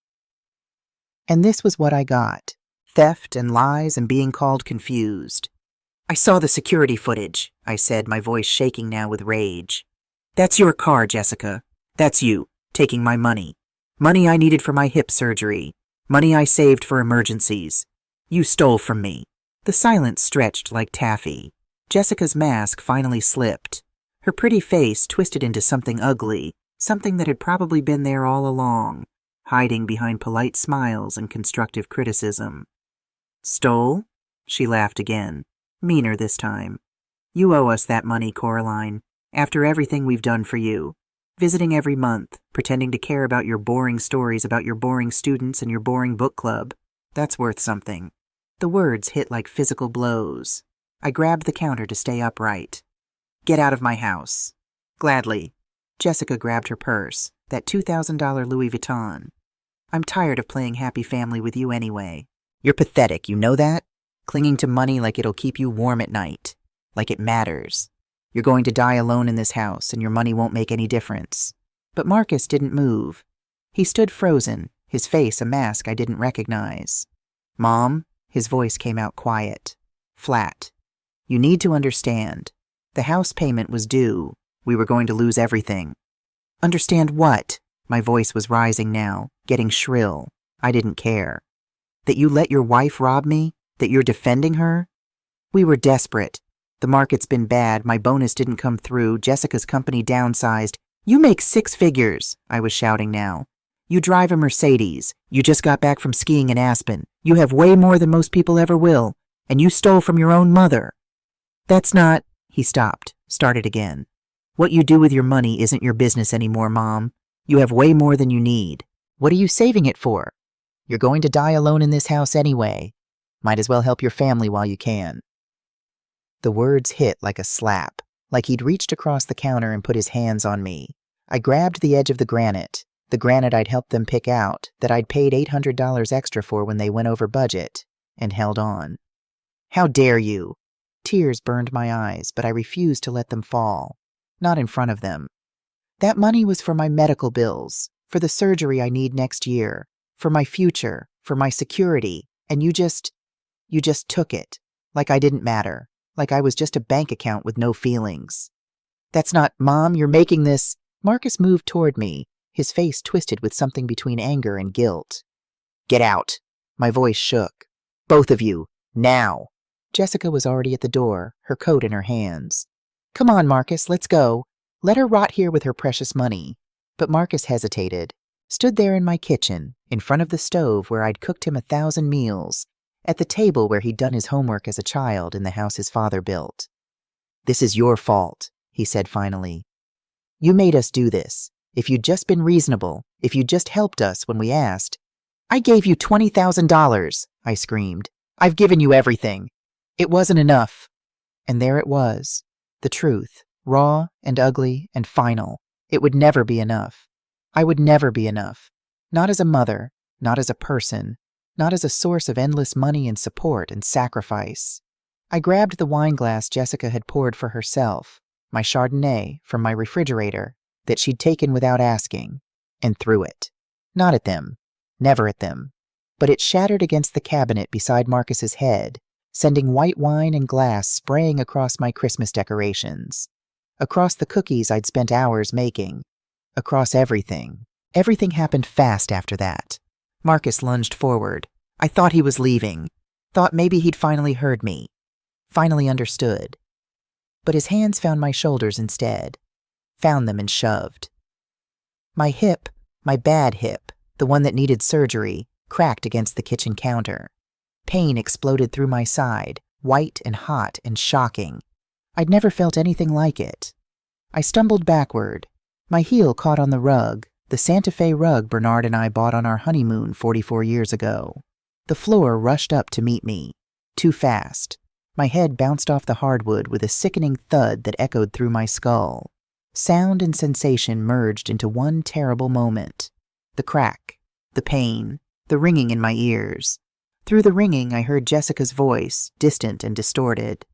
And this was what I got. Theft and lies and being called confused. I saw the security footage, I said, my voice shaking now with rage. That's your car, Jessica. That's you, taking my money. Money I needed for my hip surgery. Money I saved for emergencies. You stole from me. The silence stretched like taffy. Jessica's mask finally slipped. Her pretty face twisted into something ugly, something that had probably been there all along, hiding behind polite smiles and constructive criticism. Stole? She laughed again, meaner this time. You owe us that money, Coraline, after everything we've done for you. Visiting every month, pretending to care about your boring stories about your boring students and your boring book club. That's worth something. The words hit like physical blows. I grabbed the counter to stay upright. Get out of my house. Gladly. Jessica grabbed her purse, that $2,000 Louis Vuitton. I'm tired of playing happy family with you anyway. You're pathetic, you know that? Clinging to money like it'll keep you warm at night. Like it matters. You're going to die alone in this house, and your money won't make any difference. But Marcus didn't move. He stood frozen, his face a mask I didn't recognize. Mom, his voice came out quiet, flat. You need to understand. The house payment was due. We were going to lose everything. Understand what? My voice was rising now, getting shrill. I didn't care. That you let your wife rob me? That you're defending her? We were desperate. The market's been bad, my bonus didn't come through, Jessica's company downsized. You make 6 figures, I was shouting now. You drive a Mercedes. You just got back from skiing in Aspen. You have way more than most people ever will. And you stole from your own mother. That's not— He stopped, started again. What you do with your money isn't your business anymore, Mom. You have way more than you need. What are you saving it for? You're going to die alone in this house anyway. Might as well help your family while you can. The words hit like a slap, like he'd reached across the counter and put his hands on me. I grabbed the edge of the granite I'd helped them pick out, that I'd paid $800 extra for when they went over budget, and held on. How dare you? Tears burned my eyes, but I refused to let them fall. Not in front of them. That money was for my medical bills, for the surgery I need next year, for my future, for my security, and you just took it, like I didn't matter. Like I was just a bank account with no feelings. That's not— Mom, you're making this— Marcus moved toward me, his face twisted with something between anger and guilt. Get out. My voice shook. Both of you, now. Jessica was already at the door, her coat in her hands. Come on, Marcus, let's go. Let her rot here with her precious money. But Marcus hesitated, stood there in my kitchen, in front of the stove where I'd cooked him 1,000 meals, at the table where he'd done his homework as a child in the house his father built. "This is your fault," he said finally. "You made us do this. If you'd just been reasonable, if you'd just helped us when we asked." "I gave you $20,000, I screamed. "I've given you everything. It wasn't enough." And there it was, the truth, raw and ugly and final. It would never be enough. I would never be enough. Not as a mother, not as a person, not as a source of endless money and support and sacrifice. I grabbed the wine glass Jessica had poured for herself, my Chardonnay, from my refrigerator that she'd taken without asking, and threw it. Not at them. Never at them. But it shattered against the cabinet beside Marcus's head, sending white wine and glass spraying across my Christmas decorations, across the cookies I'd spent hours making, across everything. Everything happened fast after that. Marcus lunged forward. I thought he was leaving, thought maybe he'd finally heard me, finally understood. But his hands found my shoulders instead, found them and shoved. My hip, my bad hip, the one that needed surgery, cracked against the kitchen counter. Pain exploded through my side, white and hot and shocking. I'd never felt anything like it. I stumbled backward. My heel caught on the rug, the Santa Fe rug Bernard and I bought on our honeymoon 44 years ago. The floor rushed up to meet me, too fast. My head bounced off the hardwood with a sickening thud that echoed through my skull. Sound and sensation merged into one terrible moment. The crack, the pain, the ringing in my ears. Through the ringing, I heard Jessica's voice, distant and distorted.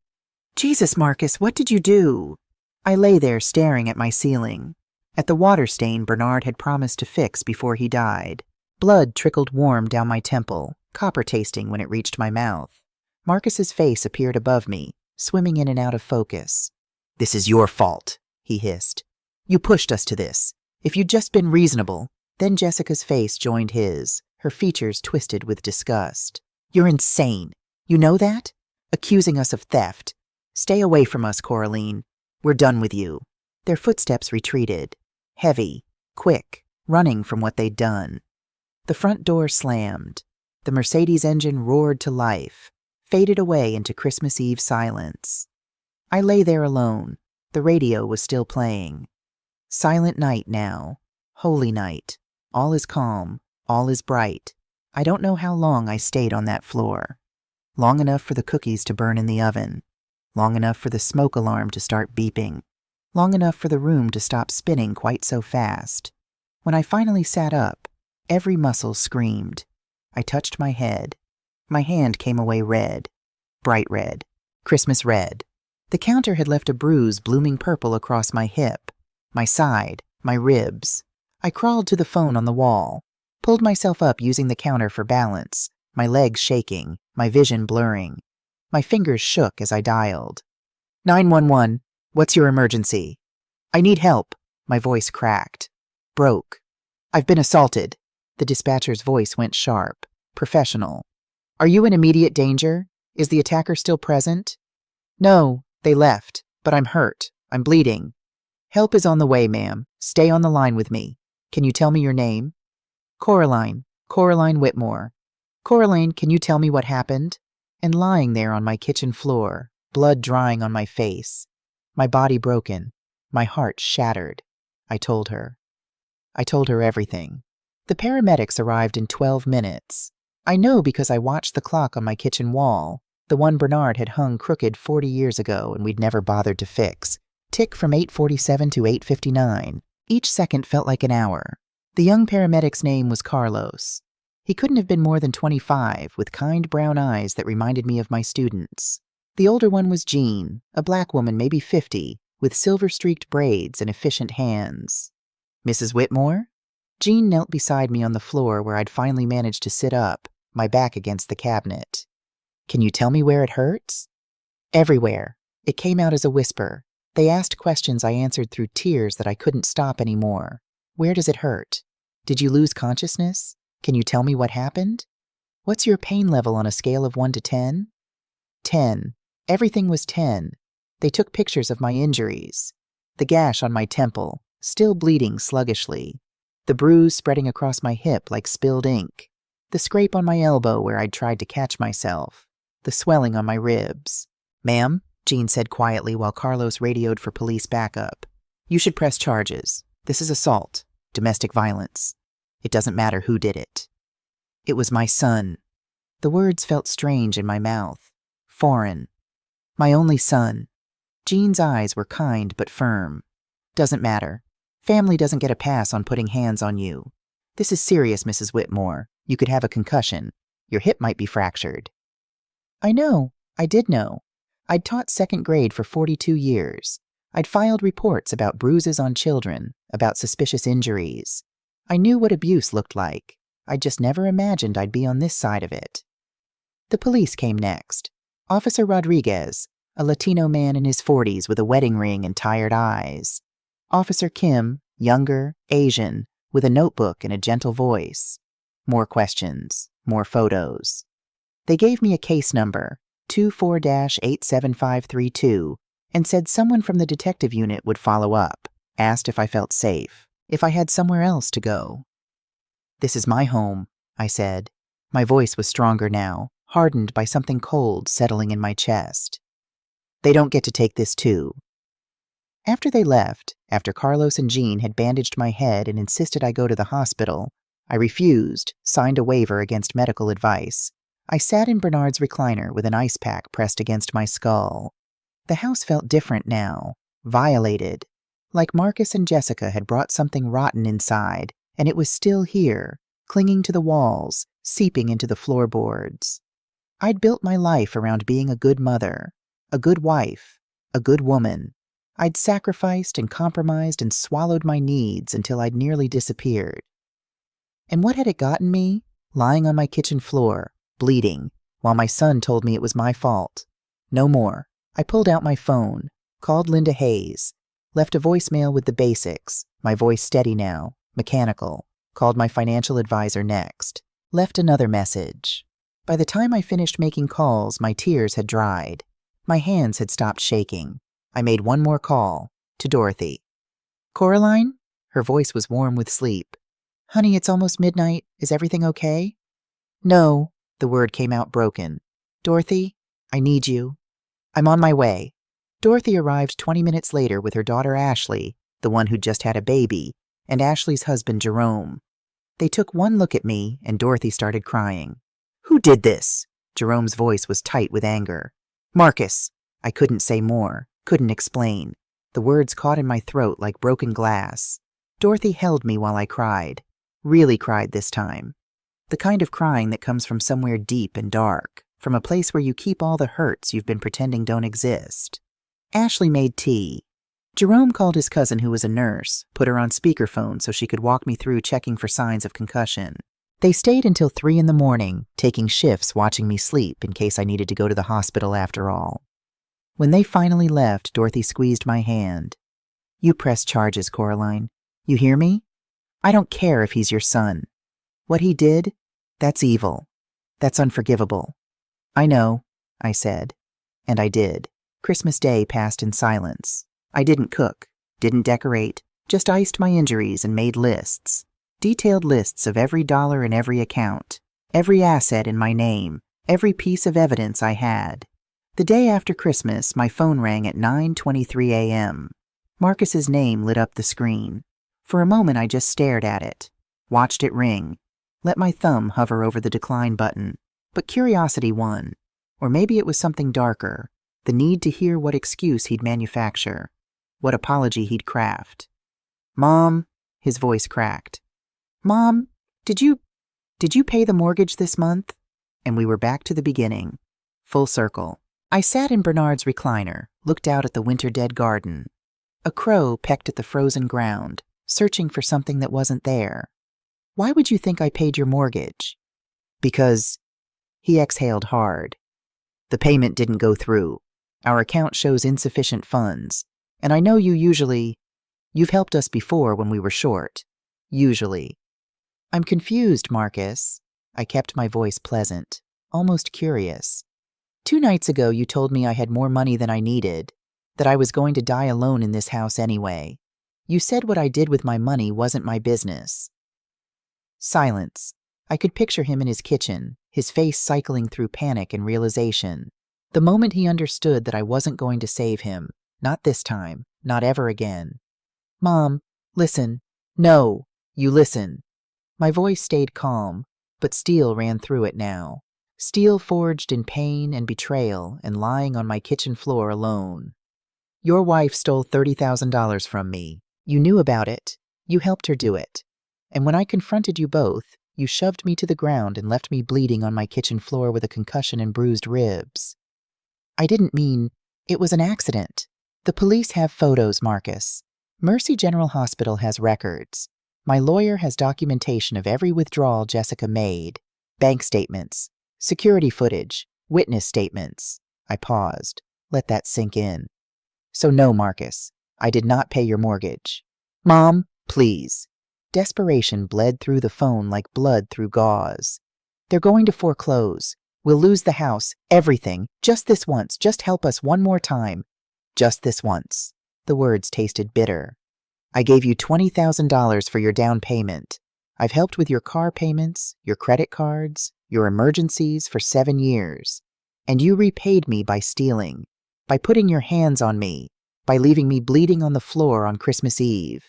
"Jesus, Marcus, what did you do?" I lay there staring at my ceiling, at the water stain Bernard had promised to fix before he died. Blood trickled warm down my temple, copper-tasting when it reached my mouth. Marcus's face appeared above me, swimming in and out of focus. "This is your fault," he hissed. "You pushed us to this. If you'd just been reasonable." Then Jessica's face joined his, her features twisted with disgust. "You're insane. You know that? Accusing us of theft. Stay away from us, Coraline. We're done with you." Their footsteps retreated, heavy, quick, running from what they'd done. The front door slammed. The Mercedes engine roared to life, faded away into Christmas Eve silence. I lay there alone. The radio was still playing. Silent night now. Holy night. All is calm. All is bright. I don't know how long I stayed on that floor. Long enough for the cookies to burn in the oven. Long enough for the smoke alarm to start beeping. Long enough for the room to stop spinning quite so fast. When I finally sat up, every muscle screamed. I touched my head. My hand came away red. Bright red. Christmas red. The counter had left a bruise blooming purple across my hip, my side, my ribs. I crawled to the phone on the wall, pulled myself up using the counter for balance, my legs shaking, my vision blurring. My fingers shook as I dialed. 911, what's your emergency? I need help. My voice cracked. Broke. I've been assaulted. The dispatcher's voice went sharp, professional. Are you in immediate danger? Is the attacker still present? No, they left, but I'm hurt. I'm bleeding. Help is on the way, ma'am. Stay on the line with me. Can you tell me your name? Coraline Whitmore. Coraline, can you tell me what happened? And lying there on my kitchen floor, blood drying on my face, my body broken, my heart shattered, I told her. I told her everything. The paramedics arrived in 12 minutes. I know because I watched the clock on my kitchen wall, the one Bernard had hung crooked 40 years ago and we'd never bothered to fix, tick from 8:47 to 8:59. Each second felt like an hour. The young paramedic's name was Carlos. He couldn't have been more than 25, with kind brown eyes that reminded me of my students. The older one was Jean, a black woman maybe 50, with silver-streaked braids and efficient hands. Mrs. Whitmore? Jean knelt beside me on the floor where I'd finally managed to sit up, my back against the cabinet. Can you tell me where it hurts? Everywhere. It came out as a whisper. They asked questions I answered through tears that I couldn't stop anymore. Where does it hurt? Did you lose consciousness? Can you tell me what happened? What's your pain level on a scale of 1 to 10? 10. Everything was 10. They took pictures of my injuries. The gash on my temple, still bleeding sluggishly. The bruise spreading across my hip like spilled ink. The scrape on my elbow where I'd tried to catch myself. The swelling on my ribs. "Ma'am," Jean said quietly while Carlos radioed for police backup. "You should press charges. This is assault, domestic violence. It doesn't matter who did it." It was my son. The words felt strange in my mouth. Foreign. My only son. Jean's eyes were kind but firm. "Doesn't matter. Family doesn't get a pass on putting hands on you. This is serious, Mrs. Whitmore. You could have a concussion. Your hip might be fractured." I know. I did know. I'd taught second grade for 42 years. I'd filed reports about bruises on children, about suspicious injuries. I knew what abuse looked like. I'd just never imagined I'd be on this side of it. The police came next. Officer Rodriguez, a Latino man in his 40s with a wedding ring and tired eyes. Officer Kim, younger, Asian, with a notebook and a gentle voice. More questions, more photos. They gave me a case number, 24-87532, and said someone from the detective unit would follow up, asked if I felt safe, if I had somewhere else to go. "This is my home," I said. My voice was stronger now, hardened by something cold settling in my chest. "They don't get to take this too." After they left, after Carlos and Jean had bandaged my head and insisted I go to the hospital, I refused, signed a waiver against medical advice. I sat in Bernard's recliner with an ice pack pressed against my skull. The house felt different now, violated, like Marcus and Jessica had brought something rotten inside, and it was still here, clinging to the walls, seeping into the floorboards. I'd built my life around being a good mother, a good wife, a good woman. I'd sacrificed and compromised and swallowed my needs until I'd nearly disappeared. And what had it gotten me? Lying on my kitchen floor, bleeding, while my son told me it was my fault. No more. I pulled out my phone, called Linda Hayes, left a voicemail with the basics, my voice steady now, mechanical, called my financial advisor next, left another message. By the time I finished making calls, my tears had dried. My hands had stopped shaking. I made one more call, to Dorothy. "Coraline?" Her voice was warm with sleep. "Honey, it's almost midnight. Is everything okay?" "No," the word came out broken. "Dorothy, I need you." "I'm on my way." Dorothy arrived 20 minutes later with her daughter Ashley, the one who'd just had a baby, and Ashley's husband Jerome. They took one look at me, and Dorothy started crying. "Who did this?" Jerome's voice was tight with anger. "Marcus." I couldn't say more, couldn't explain. The words caught in my throat like broken glass. Dorothy held me while I cried. Really cried this time. The kind of crying that comes from somewhere deep and dark, from a place where you keep all the hurts you've been pretending don't exist. Ashley made tea. Jerome called his cousin who was a nurse, put her on speakerphone so she could walk me through checking for signs of concussion. They stayed until 3 in the morning, taking shifts watching me sleep in case I needed to go to the hospital after all. When they finally left, Dorothy squeezed my hand. "You press charges, Coraline. You hear me? I don't care if he's your son. What he did, that's evil. That's unforgivable." "I know," I said. And I did. Christmas Day passed in silence. I didn't cook, didn't decorate, just iced my injuries and made lists. Detailed lists of every dollar in every account, every asset in my name, every piece of evidence I had. The day after Christmas, my phone rang at 9:23 a.m. Marcus's name lit up the screen. For a moment, I just stared at it, watched it ring, let my thumb hover over the decline button. But curiosity won. Or maybe it was something darker, the need to hear what excuse he'd manufacture, what apology he'd craft. "Mom," his voice cracked. "Mom, did you pay the mortgage this month?" And we were back to the beginning, full circle. I sat in Bernard's recliner, looked out at the winter-dead garden. A crow pecked at the frozen ground, searching for something that wasn't there. "Why would you think I paid your mortgage?" "Because..." He exhaled hard. "The payment didn't go through. Our account shows insufficient funds, and I know you've helped us before when we were short. Usually." "I'm confused, Marcus." I kept my voice pleasant, almost curious. 2 nights ago you told me I had more money than I needed, that I was going to die alone in this house anyway. You said what I did with my money wasn't my business." Silence. I could picture him in his kitchen, his face cycling through panic and realization. The moment he understood that I wasn't going to save him, not this time, not ever again. Mom, listen. No, you listen. My voice stayed calm, but steel ran through it now. Steel forged in pain and betrayal and lying on my kitchen floor alone. Your wife stole $30,000 from me. You knew about it. You helped her do it. And when I confronted you both, you shoved me to the ground and left me bleeding on my kitchen floor with a concussion and bruised ribs. I didn't mean... It was an accident. The police have photos, Marcus. Mercy General Hospital has records. My lawyer has documentation of every withdrawal Jessica made. Bank statements, security footage, witness statements. I paused. Let that sink in. So no, Marcus, I did not pay your mortgage. Mom, please. Desperation bled through the phone like blood through gauze. They're going to foreclose. We'll lose the house, everything. Just this once. Just help us one more time. Just this once. The words tasted bitter. I gave you $20,000 for your down payment. I've helped with your car payments, your credit cards, your emergencies for 7 years. And you repaid me by stealing, by putting your hands on me, by leaving me bleeding on the floor on Christmas Eve.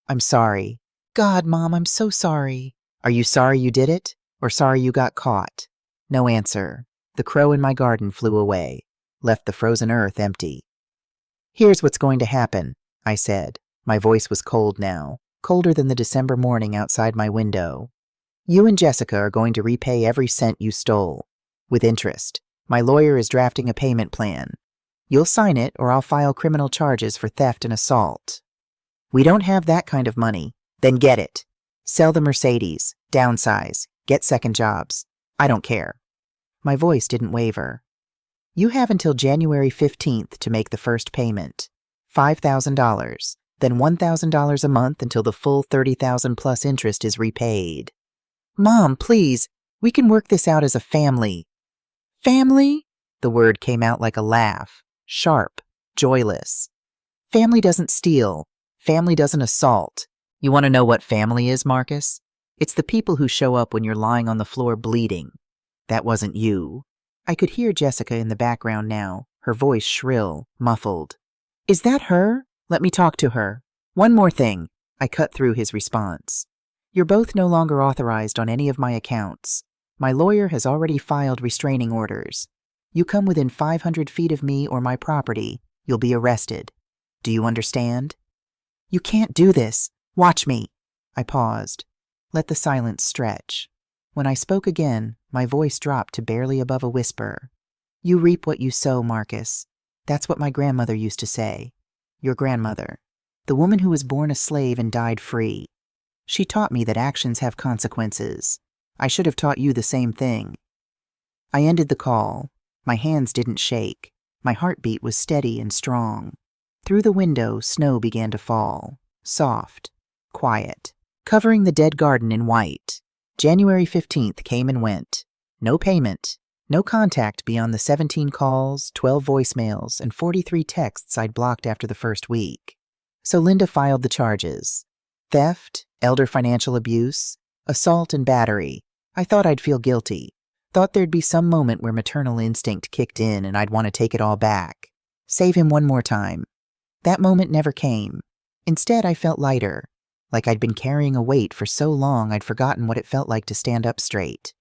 I'm sorry. God, Mom, I'm so sorry. Are you sorry you did it, or sorry you got caught? No answer. The crow in my garden flew away, left the frozen earth empty. Here's what's going to happen, I said. My voice was cold now, colder than the December morning outside my window. You and Jessica are going to repay every cent you stole, with interest. My lawyer is drafting a payment plan. You'll sign it or I'll file criminal charges for theft and assault. We don't have that kind of money. Then get it. Sell the Mercedes, downsize, get second jobs. I don't care. My voice didn't waver. You have until January 15th to make the first payment. $5,000, then $1,000 a month until the full $30,000 plus interest is repaid. Mom, please, we can work this out as a family. Family? The word came out like a laugh, sharp, joyless. Family doesn't steal. Family doesn't assault. You want to know what family is, Marcus? It's the people who show up when you're lying on the floor bleeding. That wasn't you. I could hear Jessica in the background now, her voice shrill, muffled. Is that her? Let me talk to her. One more thing. I cut through his response. You're both no longer authorized on any of my accounts. My lawyer has already filed restraining orders. You come within 500 feet of me or my property, you'll be arrested. Do you understand? You can't do this. Watch me. I paused. Let the silence stretch. When I spoke again, my voice dropped to barely above a whisper. You reap what you sow, Marcus. That's what my grandmother used to say. Your grandmother. The woman who was born a slave and died free. She taught me that actions have consequences. I should have taught you the same thing. I ended the call. My hands didn't shake. My heartbeat was steady and strong. Through the window, snow began to fall. Soft. Quiet. Covering the dead garden in white. January 15th came and went. No payment. No contact beyond the 17 calls, 12 voicemails, and 43 texts I'd blocked after the first week. So Linda filed the charges. Theft, elder financial abuse, assault and battery. I thought I'd feel guilty. Thought there'd be some moment where maternal instinct kicked in and I'd want to take it all back. Save him one more time. That moment never came. Instead, I felt lighter. Like I'd been carrying a weight for so long I'd forgotten what it felt like to stand up straight.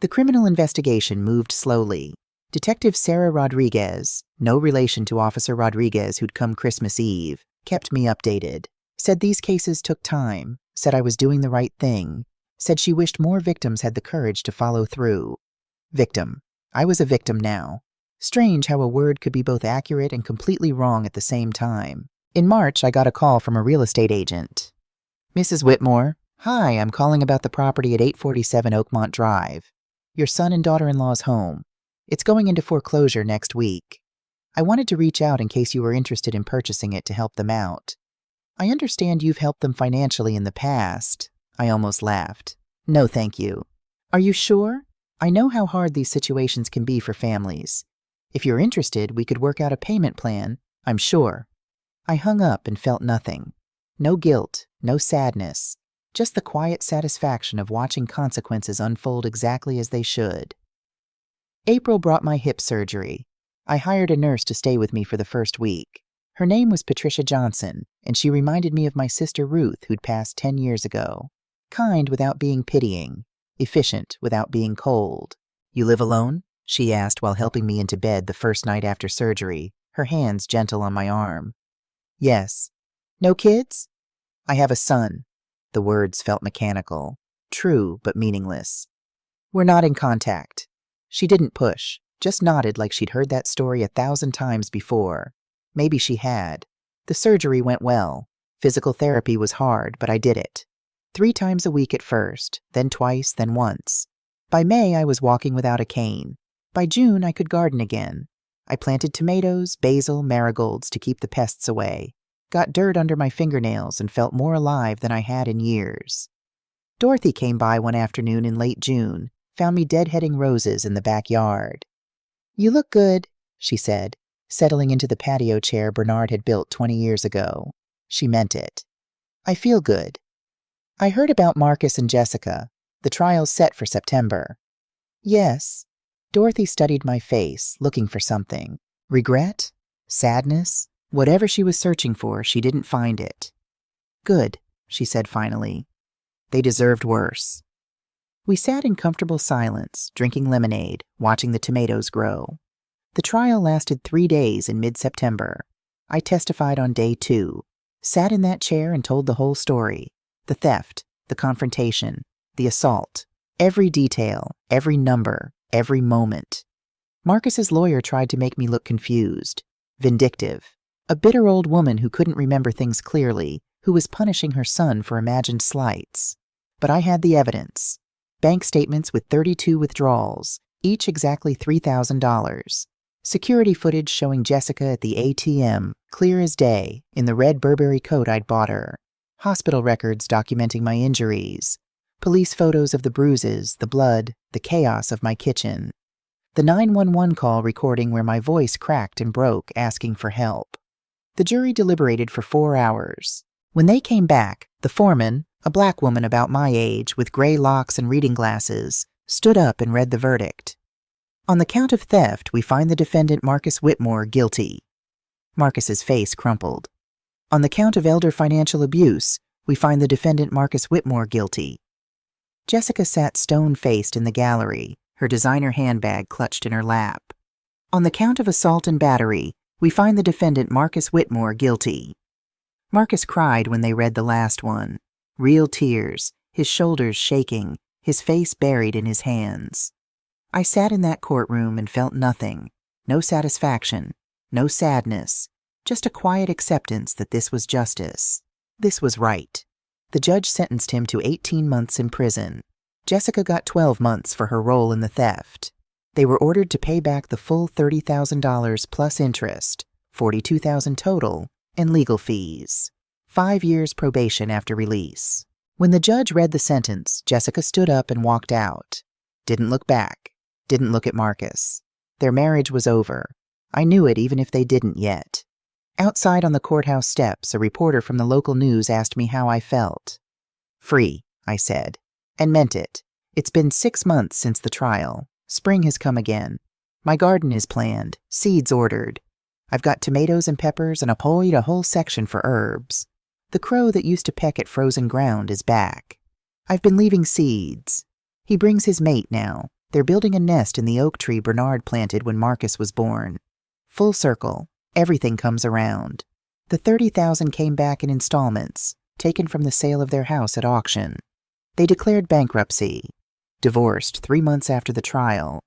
The criminal investigation moved slowly. Detective Sarah Rodriguez, no relation to Officer Rodriguez who'd come Christmas Eve, kept me updated. Said these cases took time, said I was doing the right thing, said she wished more victims had the courage to follow through. Victim. I was a victim now. Strange how a word could be both accurate and completely wrong at the same time. In March, I got a call from a real estate agent. Mrs. Whitmore, hi, I'm calling about the property at 847 Oakmont Drive. Your son and daughter-in-law's home. It's going into foreclosure next week. I wanted to reach out in case you were interested in purchasing it to help them out. I understand you've helped them financially in the past. I almost laughed. No, thank you. Are you sure? I know how hard these situations can be for families. If you're interested, we could work out a payment plan, I'm sure. I hung up and felt nothing. No guilt, no sadness. Just the quiet satisfaction of watching consequences unfold exactly as they should. April brought my hip surgery. I hired a nurse to stay with me for the first week. Her name was Patricia Johnson, and she reminded me of my sister Ruth, who'd passed 10 years ago. Kind without being pitying, efficient without being cold. "You live alone?" she asked while helping me into bed the first night after surgery, her hands gentle on my arm. "Yes." "No kids?" "I have a son." The words felt mechanical, true but meaningless. "We're not in contact." She didn't push, just nodded like she'd heard that story 1,000 times before. Maybe she had. The surgery went well. Physical therapy was hard, but I did it. 3 times a week at first, then twice, then once. By May, I was walking without a cane. By June, I could garden again. I planted tomatoes, basil, marigolds to keep the pests away. Got dirt under my fingernails and felt more alive than I had in years. Dorothy came by one afternoon in late June, found me deadheading roses in the backyard. "You look good," she said, settling into the patio chair Bernard had built 20 years ago. She meant it. "I feel good." "I heard about Marcus and Jessica. The trial's set for September." "Yes." Dorothy studied my face, looking for something. Regret? Sadness? Whatever she was searching for, she didn't find it. "Good," she said finally. "They deserved worse." We sat in comfortable silence, drinking lemonade, watching the tomatoes grow. The trial lasted 3 days in mid-September. I testified on day 2, sat in that chair and told the whole story. The theft, the confrontation, the assault, every detail, every number, every moment. Marcus's lawyer tried to make me look confused, vindictive, a bitter old woman who couldn't remember things clearly, who was punishing her son for imagined slights. But I had the evidence. Bank statements with 32 withdrawals, each exactly $3,000. Security footage showing Jessica at the ATM, clear as day, in the red Burberry coat I'd bought her. Hospital records documenting my injuries. Police photos of the bruises, the blood, the chaos of my kitchen. The 911 call recording where my voice cracked and broke, asking for help. The jury deliberated for 4 hours. When they came back, the foreman, a black woman about my age with gray locks and reading glasses, stood up and read the verdict. "On the count of theft, we find the defendant Marcus Whitmore guilty." Marcus's face crumpled. "On the count of elder financial abuse, we find the defendant Marcus Whitmore guilty." Jessica sat stone-faced in the gallery, her designer handbag clutched in her lap. "On the count of assault and battery, we find the defendant Marcus Whitmore guilty." Marcus cried when they read the last one. Real tears, his shoulders shaking, his face buried in his hands. I sat in that courtroom and felt nothing. No satisfaction, no sadness, just a quiet acceptance that this was justice. This was right. The judge sentenced him to 18 months in prison. Jessica got 12 months for her role in the theft. They were ordered to pay back the full $30,000 plus interest, $42,000 total, and legal fees. 5 years probation after release. When the judge read the sentence, Jessica stood up and walked out. Didn't look back. Didn't look at Marcus. Their marriage was over. I knew it even if they didn't yet. Outside on the courthouse steps, a reporter from the local news asked me how I felt. "Free," I said, and meant it. It's been 6 months since the trial. Spring has come again. My garden is planned, seeds ordered. I've got tomatoes and peppers and a whole section for herbs. The crow that used to peck at frozen ground is back. I've been leaving seeds. He brings his mate now. They're building a nest in the oak tree Bernard planted when Marcus was born. Full circle. Everything comes around. The $30,000 came back in installments, taken from the sale of their house at auction. They declared bankruptcy. Divorced 3 months after the trial.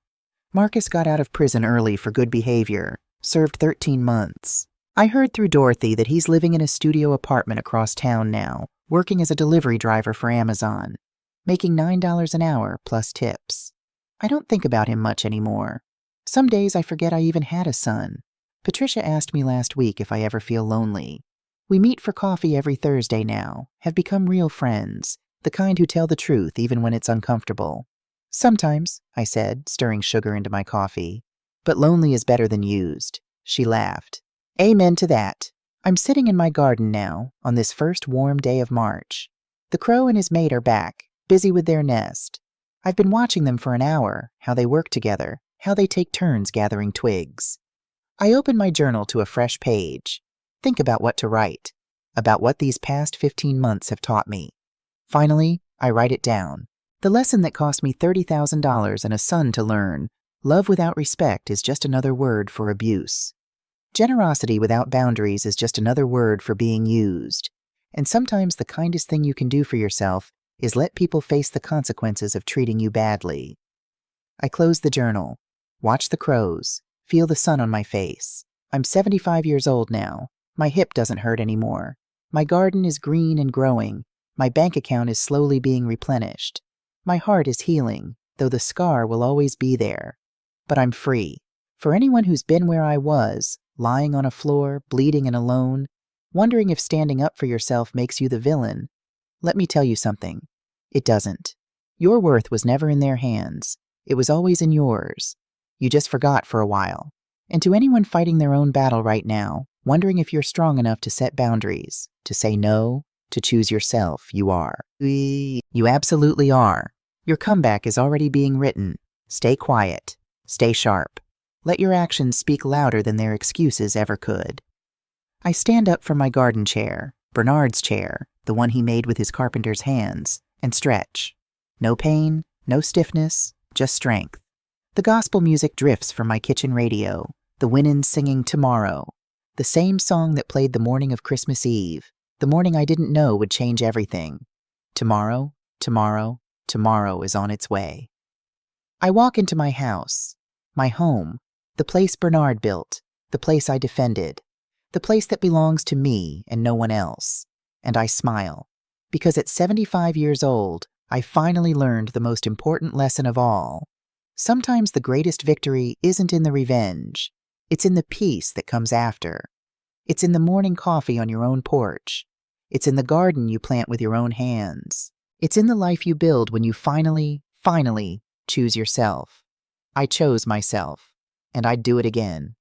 Marcus got out of prison early for good behavior, served 13 months. I heard through Dorothy that he's living in a studio apartment across town now, working as a delivery driver for Amazon, making $9 an hour plus tips. I don't think about him much anymore. Some days I forget I even had a son. Patricia asked me last week if I ever feel lonely. We meet for coffee every Thursday now, have become real friends, the kind who tell the truth even when it's uncomfortable. "Sometimes," I said, stirring sugar into my coffee. "But lonely is better than used." She laughed. "Amen to that. I'm sitting in my garden now, on this first warm day of March. The crow and his mate are back, busy with their nest. I've been watching them for an hour, how they work together, how they take turns gathering twigs. I open my journal to a fresh page. Think about what to write, about what these past 15 months have taught me. Finally, I write it down. The lesson that cost me $30,000 and a son to learn: love without respect is just another word for abuse. Generosity without boundaries is just another word for being used. And sometimes the kindest thing you can do for yourself is let people face the consequences of treating you badly. I close the journal, watch the crows, feel the sun on my face. I'm 75 years old now. My hip doesn't hurt anymore. My garden is green and growing. My bank account is slowly being replenished. My heart is healing, though the scar will always be there. But I'm free. For anyone who's been where I was, lying on a floor, bleeding and alone, wondering if standing up for yourself makes you the villain, let me tell you something. It doesn't. Your worth was never in their hands. It was always in yours. You just forgot for a while. And to anyone fighting their own battle right now, wondering if you're strong enough to set boundaries, to say no, to choose yourself, you are. You absolutely are. Your comeback is already being written. Stay quiet. Stay sharp. Let your actions speak louder than their excuses ever could. I stand up from my garden chair, Bernard's chair, the one he made with his carpenter's hands, and stretch. No pain, no stiffness, just strength. The gospel music drifts from my kitchen radio, the Winans singing Tomorrow, the same song that played the morning of Christmas Eve, the morning I didn't know would change everything. Tomorrow, tomorrow, tomorrow is on its way. I walk into my house, my home, the place Bernard built, the place I defended, the place that belongs to me and no one else. And I smile, because at 75 years old, I finally learned the most important lesson of all. Sometimes the greatest victory isn't in the revenge. It's in the peace that comes after. It's in the morning coffee on your own porch. It's in the garden you plant with your own hands. It's in the life you build when you finally choose yourself. I chose myself, and I'd do it again.